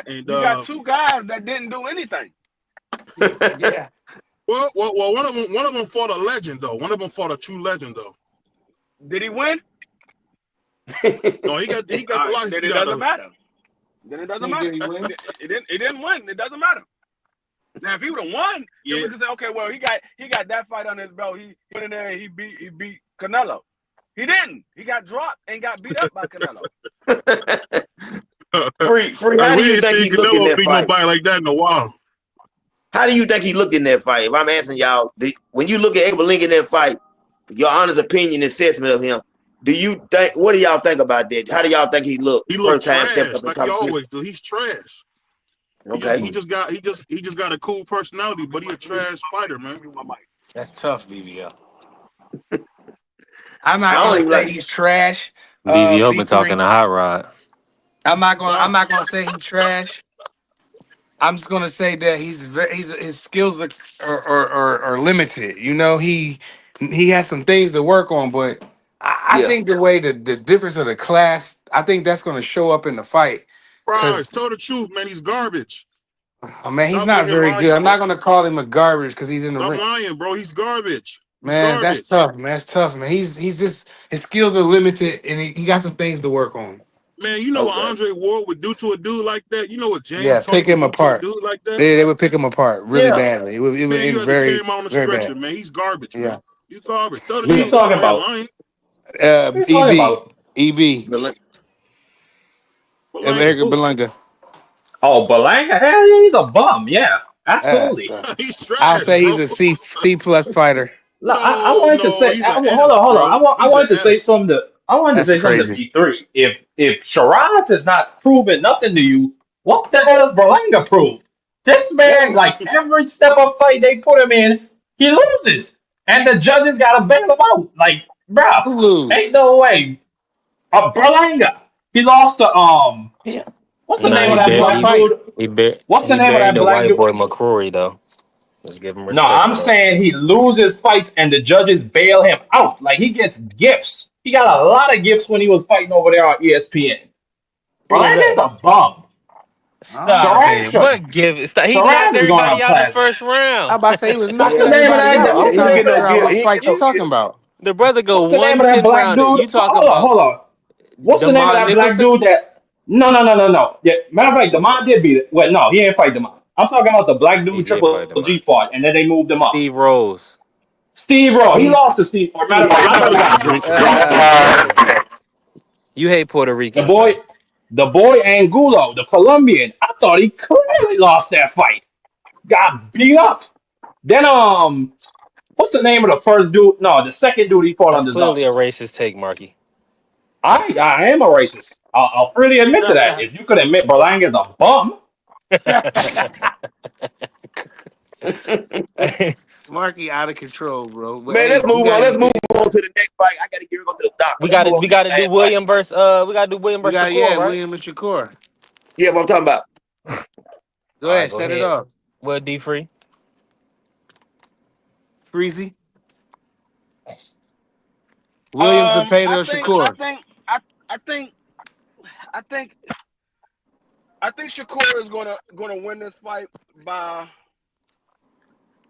And you got two guys that didn't do anything. Yeah. well, one of them fought a legend though. One of them fought a true legend though. Did he win? No, he got the life Then it beat out doesn't of him. matter. Then it doesn't matter. Did he win? He didn't win. It doesn't matter. Now if he would have won, then Yeah, we could say, okay, well he got that fight on his belt. He went in there and he beat Canelo. He didn't. He got dropped and got beat up by Canelo. Free. hey, How do we you ain't think seen he looked in Canelo that beat fight? nobody like that in a while. How do you think he looked in that fight? If I'm asking y'all, when you look at Abel Link in that fight, your honest opinion, assessment of him, what do y'all think about that? How do y'all think he looked He the looked first time stepped trash up in like he competition? always do. He's trash. Okay. He just got a cool personality, but he a trash fighter, man. Give me my mic. That's tough, BVO. I'm I not don't gonna even say like he's trash. BVO been talking B3. to Hot Rod. Nah, I'm not gonna say he's trash. I'm just gonna say that his skills are limited. He has some things to work on, but I yeah. think the way the difference of the class, I think that's gonna show up in the fight. Bryce, Cause tell the truth, man. He's garbage. man, he's Stop over not here very good. lying, I'm bro. not gonna call him a garbage because he's in the Stop ring. lying, bro. He's garbage. He's Man, that's garbage. tough, man. That's tough, man. He's just his skills are limited and he got some things to work on. Man, you know what Okay. Andre Ward would do to a dude like that? You know what James Yeah, Toney pick would him do to a apart. dude like that? They would pick him apart really Yeah. badly. Man, It you was had to carry very, him out on the very stretcher, bad. man. He's garbage, Yeah. man. He's garbage. Tell the What are you truth. Don't talking go here about? lying. What are you talking EB. about? EB. But Berlanga. Edgar Berlanga. Oh, Belanga, hell yeah, he's a bum. Yeah, Yes. absolutely. He's I'll trash, say bro. he's a C plus fighter. No, I No, wanted to no, say, he's an hold on, F, hold on. bro. I He's an wanted to say F. something to, I wanted to That's say something to crazy. B3. If Shiraz has not proven nothing to you, what the hell has Berlanga proved? This Yeah. man, like every step of fight they put him in, he loses, and the judges gotta bail him out. Like, bruh, Who lose? ain't no way. Berlanga, he lost to Yeah. what's He the Nah, name never of he that seen bar- no black he fight. dude? he, bar- What's the he name of buried that the black white dude? boy McCrory though. Let's give him No, respect I'm for that. saying he loses fights and the judges bail him out. Like he gets gifts. He got a lot of gifts when he was fighting over there on ESPN. Who was Berlanga's that? a bum. I don't know. Stop Shiraz it. should. What give? Stop. He knocked Shiraz is going everybody on out the plasma. first I round. about to say he was What's knocking the Yeah. name of everybody that? out. Yeah. I'm What's the He trying ain't to name get of no figure that? out gift. what He ain't fight get you no talking gift. about. The brother go What's the name one of that 10 black rounder. dude? You talking Hold on, about hold on. What's the name of Demond that black Nicholson? dude that? No. Yeah, matter of fact, Demond did beat it. Well, no, he ain't fight Demond. I'm talking about the black He dude did Triple fight G Demond. fought, and then they moved him up. Steve Rose. Steve Rowe, he He lost to Steve. Or matter of fact, That he was a got dropped. joke. You hate Puerto The Ricans, boy, man. the boy Angulo, the Colombian, I thought he clearly lost that fight. Got beat up. Then what's the name of the first dude? No, the second dude he fought on That's the clearly a Zombies. racist take, Marky. I am a racist. I'll freely admit to that. If you could admit Berlanga's a bum, Marky out of control, bro. But Man, hey, let's we move on. got Let's move on to the next fight. I gotta get go to the doctor. we Let's got move to on we to this got to do last fight. William versus yeah, Shakur, right? William and Shakur. Yeah, what I'm talking about. Go All right, ahead, go set it ahead. off. Well, D free. Freezy. William I Zepeda or think I Shakur. think I I think I think I think Shakur is gonna win this fight by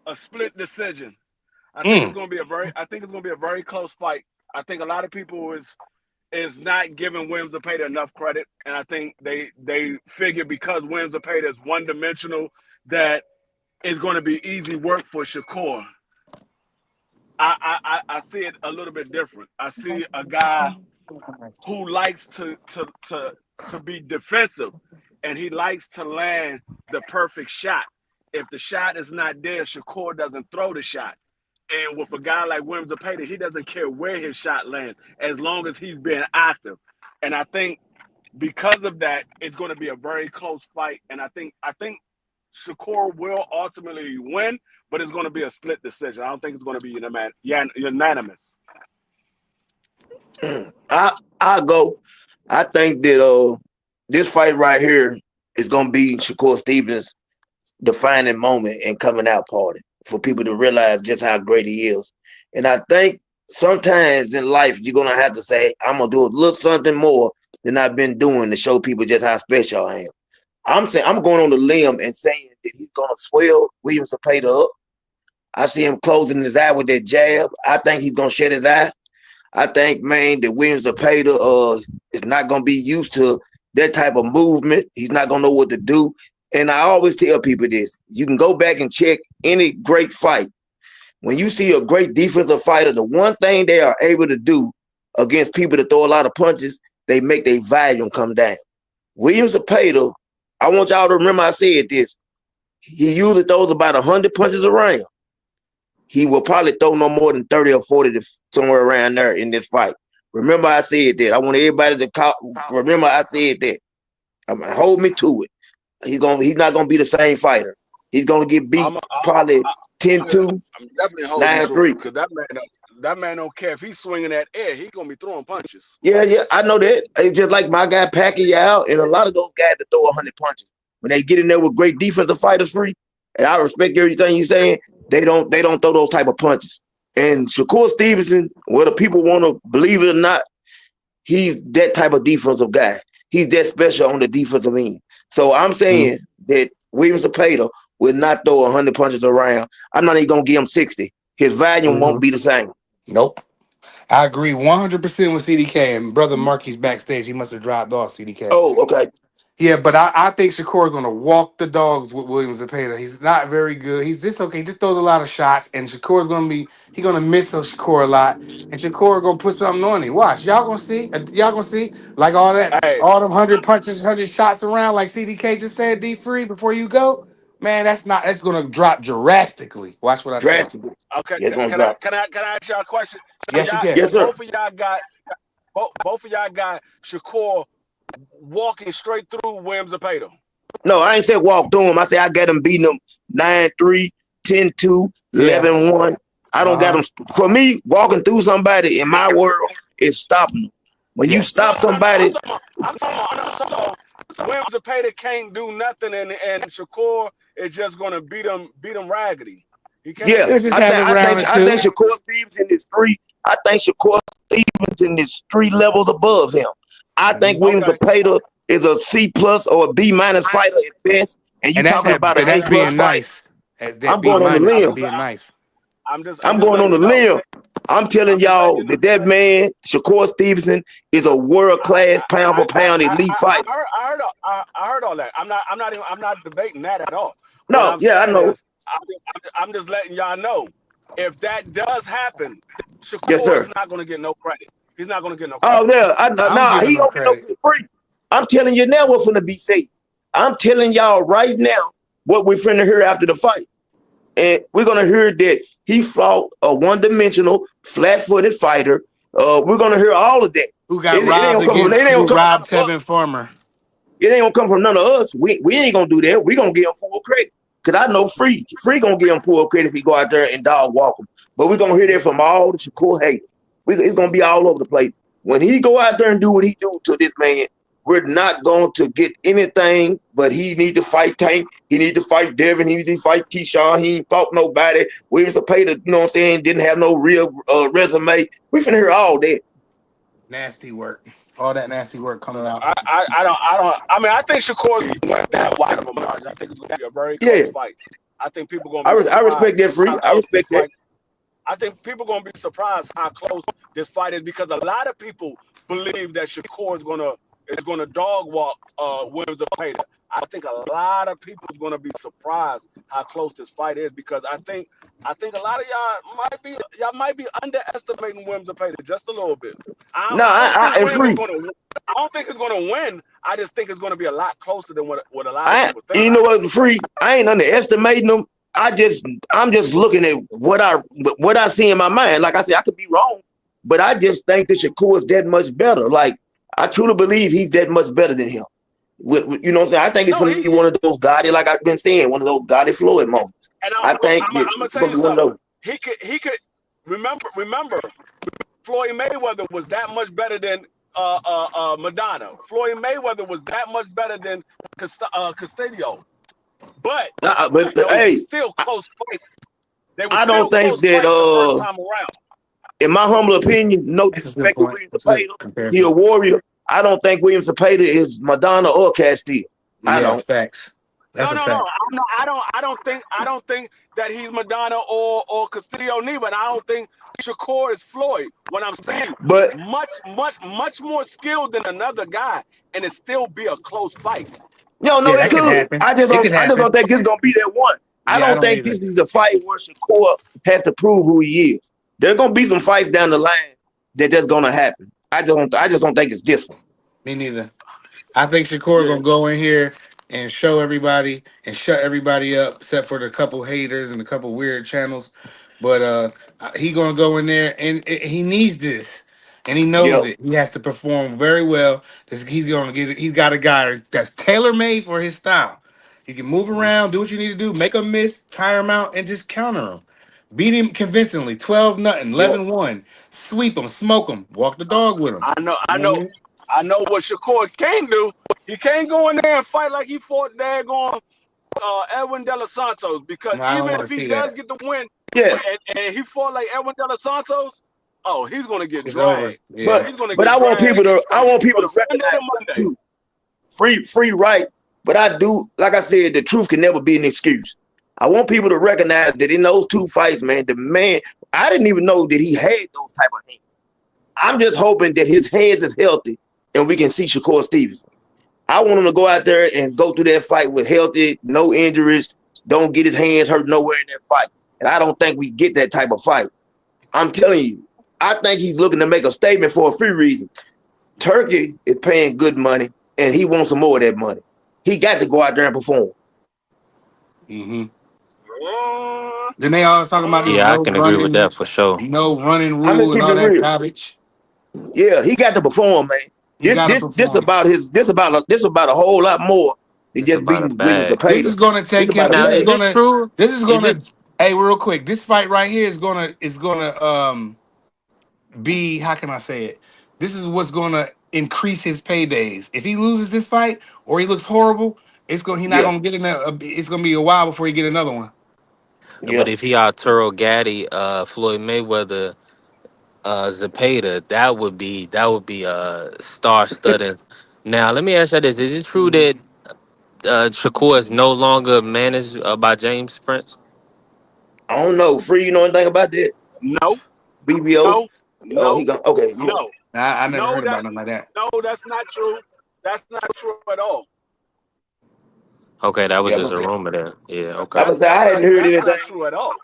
a split decision. Mm. I think it's gonna be a very close fight. I think a lot of people is not giving Williams Zepeda enough credit, and I think they figure because Williams Zepeda is one dimensional that it's going to be easy work for Shakur. I see it a little bit different. I see a guy who likes to be defensive, and he likes to land the perfect shot. If the shot is not there, Shakur doesn't throw the shot. And with a guy like Williams Zepeda, he doesn't care where his shot lands as long as he's being active. And I think because of that, it's going to be a very close fight. And I think Shakur will ultimately win, but it's going to be a split decision. I don't think it's going to be unanimous. I go. I think that this fight right here is gonna be Shakur Stevens' defining moment and coming out party for people to realize just how great he is. And I think sometimes in life you're gonna have to say, I'm gonna do a little something more than I've been doing to show people just how special I am. I'm saying I'm going on the limb and saying that he's gonna swell Williams Zepeda up. I see him closing his eye with that jab. I think he's gonna shut his eye. I think, man, that Williams Zepeda is not gonna be used to that type of movement. He's not gonna know what to do. And I always tell people this: you can go back and check any great fight. When you see a great defensive fighter, the one thing they are able to do against people that throw a lot of punches, they make their volume come down. Williams Zepeda, I want y'all to remember I said this. He usually throws about 100 punches around. He will probably throw no more than 30 or 40 to somewhere around there in this fight. Remember I said that. I want everybody to remember I said that. Hold me to it. He's not gonna be the same fighter. He's gonna get beat probably I'm 10-2, definitely holding you to it 9-3. because that man don't care if he's swinging that air. He's gonna be throwing punches. Yeah, I know that. It's just like my guy Pacquiao and a lot of those guys that throw 100 punches. When they get in there with great defensive fighters free, and I respect everything you're saying, they don't throw those type of punches. And Shakur Stevenson, whether people want to believe it or not, he's that type of defensive guy. He's that special on the defensive end. So I'm saying that Williams Zepeda will not throw 100 punches around. I'm not even gonna give him 60. His volume Mm-hmm. won't be the same. Nope. I agree 100% with CDK and brother Marky's backstage. He must have dropped off CDK. Oh, okay. Yeah, but I think Shakur is going to walk the dogs with Williams Zepeda. He's not very good. He's just okay. Just throws a lot of shots, and Shakur's going to be he's going to miss Shakur a lot, and Shakur going to put something on him. Watch, y'all going to see. Y'all going to see like Hey, all them 100 punches, 100 shots around, like CDK just said. D free before you go, man. That's going to drop drastically. Watch what I say. drastically. okay, Yeah, it's gonna can I drop. can I can I ask y'all a question? So Yes, you y'all, can. Yes, sir. both of y'all got both of y'all got Shakur walking straight through Williams Zepeda. No, I ain't said walk through him. I say I got him beating them 9-3, 10-2, Yeah. 11-1. I don't got Uh huh. him. For me, walking through somebody in my world is stopping them. When you Yes. stop somebody, I'm talking about Williams Zepeda can't do nothing, and Shakur is just gonna beat him raggedy. He can't. yeah, He'll just I have think a I round think or I think two. Shakur Stevenson is three. I think Shakur Stevenson is 3 levels above him. I think Mhm. Williams Okay. Zepeda is a C plus or a B minus fighter at best, and you And talking about an A that's plus being fight. nice. That's that I'm B going on the minus I'm is limb. just being nice. I'm I'm just going on letting the you know. limb. I'm telling I'm just letting y'all you know. that man, Shakur Stevenson, is a world class pound for pound elite fighter. I heard all that. I'm not debating that at all. What No, I'm yeah, I saying know. is, I'm just letting y'all know, if that does happen, Yes, Shakur is sir. not going to get no credit. He's not going to get no Oh, credit. yeah. I don't Nah, give him he no don't get no credit. good free. I'm telling you now what's finna be said. I'm telling y'all right now what we're finna hear after the fight. And we're gonna hear that he fought a one-dimensional, flat-footed fighter. We're gonna hear all of that. Who got robbed It against ain't who gonna come from none robbed of us. Tevin Farmer? It ain't gonna come from none of us. We ain't gonna do that. We gonna give him full credit. Cause I know Free gonna give him full credit if he go out there and dog walk him. But we're gonna hear that from all the Shakur haters. It's gonna be all over the place. When he go out there and do what he do to this man, we're not going to get anything. But he need to fight Tank. He need to fight Devin. He need to fight Keyshawn. He ain't fought nobody. Williams Zepeda, you know what I'm saying? Didn't have no real resume. We finna hear all that. Nasty work. All that nasty work coming out. I mean, I think Shakur went that wide of a margin. I think it's going to be a very close Yeah, fight. I think people are going to be I surprised respect that, Free. how I close this respect that. fight. I think people are going to be surprised how close this fight is, because a lot of people believe that Shakur is gonna dog walk Williams Zepeda. I think a lot of people are going to be surprised how close this fight is, because I think a lot of y'all might be underestimating Williams Zepeda just a little bit. No, I don't think and Williams is Free. going to. I don't think it's going to win. I just think it's going to be a lot closer than what a lot of people think. You know what, Free? I ain't underestimating them. I'm just looking at what I see in my mind. Like I said, I could be wrong, but I just think that Shakur is that much better. Like I truly believe he's that much better than him. You know what I'm saying? I think it's No, gonna be one of those Gotti, like I've been saying, one of those Gotti Floyd moments. and I think I'm gonna it's tell gonna you be one of something. those. He could remember Floyd Mayweather was that much better than Madonna. Floyd Mayweather was that much better than Castillo. But But those were hey, still close fights. They were I still don't think close that fights the first time around. in my humble opinion, no That's a good disrespect to point. William That's a good Zepeda, he a comparison. warrior. I don't think William Zepeda is Madonna or Castillo. I Yeah, don't. facts. That's No, a no, no. fact. I don't think that he's Madonna or Castillo neither. But I don't think Shakur is Floyd. What I'm saying, But much more skilled than another guy, and it still be a close fight. no, Yeah, it that could could. happen. It could I just happen. don't think it's gonna be that one. I Yeah, I don't don't think either. this is the fight where Shakur has to prove who he is. There's gonna be some fights down the line that's gonna happen. I just don't think it's this one. Me neither. I think Shakur Yeah. gonna go in here and show everybody and shut everybody up, except for the couple haters and a couple weird channels. But he gonna go in there and he needs this, and he knows Yep. it. He has to perform very well. He's gonna get it. He's got a guy that's tailor made for his style. He can move around, do what you need to do, make him miss, tire him out, and just counter him. Beat him convincingly, 12-0, Yep. 11-1. Sweep him, smoke him, walk the dog with him. I know, You I know what I know, mean? I know what Shakur can do. He can't go in there and fight like he fought daggone Edwin De Los Santos, because I don't even want if to he see does that. get the win, Yeah. and he fought like Edwin De Los Santos, oh, he's gonna get It's over. dragged. But Yeah. He's gonna but get dragged I want people from to Sunday recognize to something Monday. too. Free right. But I do, like I said, the truth can never be an excuse. I want people to recognize that in those two fights, man, the man, I didn't even know that he had those type of hands. I'm just hoping that his hands is healthy and we can see Shakur Stevenson. I want him to go out there and go through that fight with healthy, no injuries, don't get his hands hurt nowhere in that fight. And I don't think we get that type of fight. I'm telling you, I think he's looking to make a statement for a few reasons. Turkey is paying good money, and he wants some more of that money. He got to go out there and perform. Mm-hmm. Then they always talking about this Yeah, I can agree with that for sure. no running I'm rule gonna and keep all it that real. garbage. Yeah, he got to perform, man. This about a whole lot more than It's just about a beating bag. This Zepeda. is gonna take him. Now, This is is it gonna. true? This is Is gonna. it? Hey, real quick. This fight right here is gonna be, how can I say it? This is what's gonna increase his paydays. If he loses this fight or he looks horrible, he's not Yeah, gonna get in it's gonna be a while before he get another one. But yeah. if he Arturo Gatti, Floyd Mayweather, Zepeda, that would be star studded. Now, let me ask you this: is it true that Shakur is no longer managed by James Prince? I don't know. Free, you know anything about that? No, BBO? no, Oh, no, he gone. Okay, yeah. no, I never no. heard about nothing like that. No, that's not true. That's not true at all. Okay, that was Yeah, I'm just gonna a say. rumor there. Yeah, I'm okay, gonna say I hadn't heard That's not anything. true at all.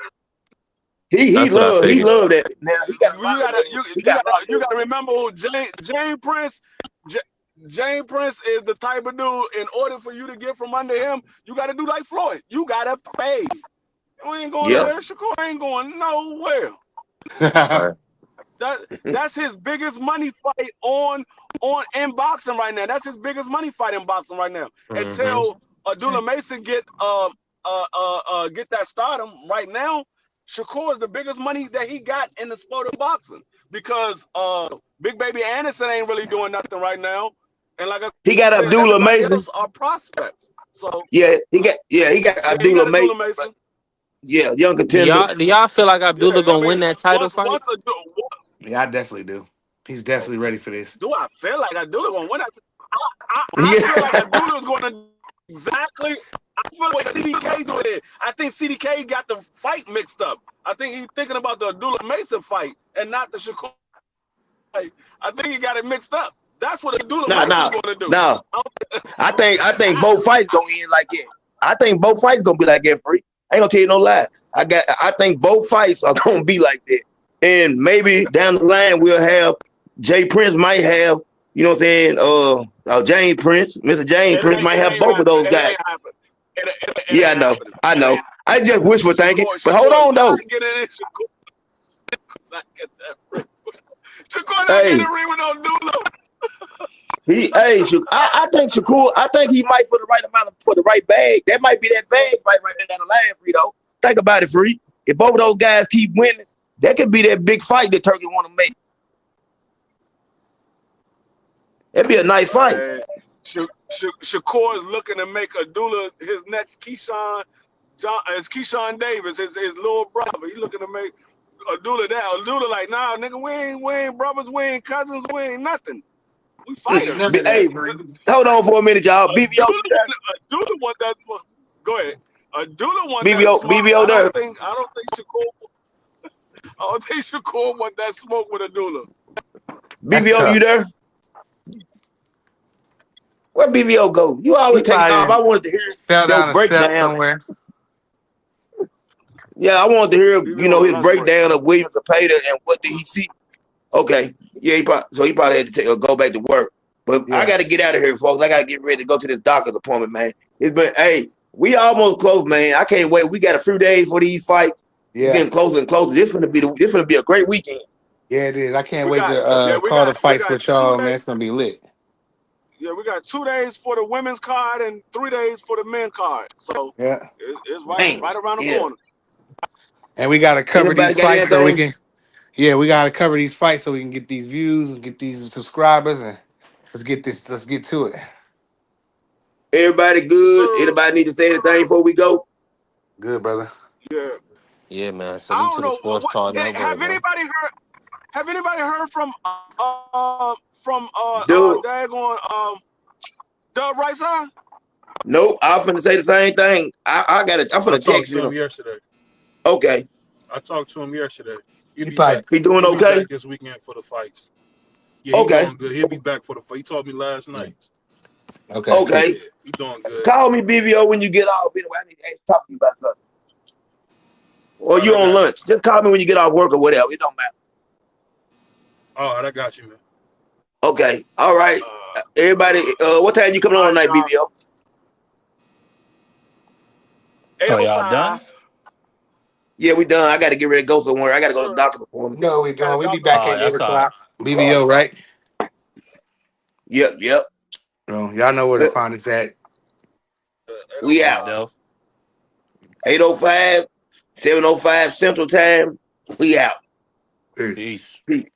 He that's what I loved figured. that. Now he got a You lot of gotta leverage. He got a lot of you leverage. gotta remember who Jane Prince. Jane Prince is the type of dude. In order for you to get from under him, you gotta do like Floyd. You gotta pay. You ain't going Yeah. nowhere. Shakur ain't going nowhere. Right. That's his biggest money fight on in boxing right now. That's his biggest money fight in boxing right now. Hmm. Until Abdullah Mason get that stardom right now, Shakur is the biggest money that he got in the sport of boxing because Big Baby Anderson ain't really doing nothing right now. And like I He got said, Abdullah everybody Mason. else are prospects. So Yeah, he got yeah, he got Abdullah Abdullah Mason. Mason. Yeah, young Do contender. y'all feel like Yeah, Abdullah I gonna mean, win that title fight? Yeah, I definitely do. He's definitely ready for this. do I feel like Abdullah gonna win? I feel like Yeah. Abdullah is going to exactly. I feel like CDK doing it. I think CDK got the fight mixed up. I think he's thinking about the Abdullah Mason fight and not the Shakur fight. I think he got it mixed up. That's what Abdullah Nah, Mason's nah, going to do. nah. I think both fights gonna end like that. I think both fights gonna be like that, free. I ain't gonna tell you no lie. I think both fights are gonna be like that. And maybe down the line we'll have Jay Prince might have, you know what I'm saying, James Prince, Mr. James Prince might It have ain't both of those happening. It guys. ain't happening. It Yeah, ain't happening. I know. I just wishful thinking. But hold Shakur on though. not getting in. Shakur not getting that ring. Shakur not Hey, getting a ring with Abdullah. I think Shakur, I think he might for the right amount for the right bag. That might be that bag right there down the line, free though. Think about it, free. If both of those guys keep winning, that could be that big fight that Turkey want to make. That'd be a nice fight. Shakur is looking to make Abdullah his next Keyshawn Davis, his little brother. He's looking to make Abdullah that. Abdullah like, nah, nigga, we ain't brothers, we ain't cousins, we ain't nothing. We fighters. Hey, hold on for a minute, y'all. BBO, you there? Abdullah want that smoke. Go ahead. Abdullah want that BBO, smoke. BBO I there. don't think Shakur want that smoke with Abdullah. BBO, you there? Where BBO go? You always take off. I wanted to hear Fell your down a step breakdown. somewhere. Yeah, I wanted to hear, BBO on his lunch break. breakdown of Williams Zepeda and what did he see. Okay, yeah, he probably had to go back to work. But I got to get out of here, folks. I got to get ready to go to this doctor's appointment, man. It's been, hey, we almost close, man. I can't wait. We got a few days for these fights. Yeah, Getting closer and closer. This gonna be a great weekend. yeah, it is. I can't We wait got to we call the got fights with 2 y'all, man. days. It's gonna be lit. Yeah, we got 2 days for the women's card and 3 days for the men card. So Yeah, it's Man, right around the yeah. corner. and we gotta cover Anybody these got fights so we anything? can. Yeah, we gotta cover these fights so we can get these views and get these subscribers and let's get this. Let's get to it. Everybody good? Anybody need to say anything before we go? Good, brother. Yeah. Yeah, man. I Salute don't to the know Sports Talk Network, man. have anybody heard from Dude, daggone Doug Rice? nope. I'm finna say the same thing. I'm I finna talked text to him him. yesterday. Okay. I talked to him yesterday. He'll He be probably back. He doing He'll be okay? back this weekend for the fights. Yeah, he Okay. doing good. He'll be back for the fight. He told me last night. Okay, cool. Okay. Yeah, we doing good. Call me, BVO, when you get off. Anyway, I need to talk to you about something. Or All right, you I on got you. lunch. Just call me when you get off work or whatever. It don't matter. All right, I got you, man. Okay. All right. Everybody, what time you coming All on right, tonight, y'all. BVO? Oh, y'all done? 8:05. Yeah, we done. I got to get ready to go somewhere. I got to go to the doctor's appointment. No, we Got a doing. We be doctor back Oh, at 8 that's all right. o'clock. BBO, right? Yep. So y'all know where to find us at. We Most out. 8:05. deaf. 8:05, 7:05 Central Time. We out. Peace. Peace. Peace.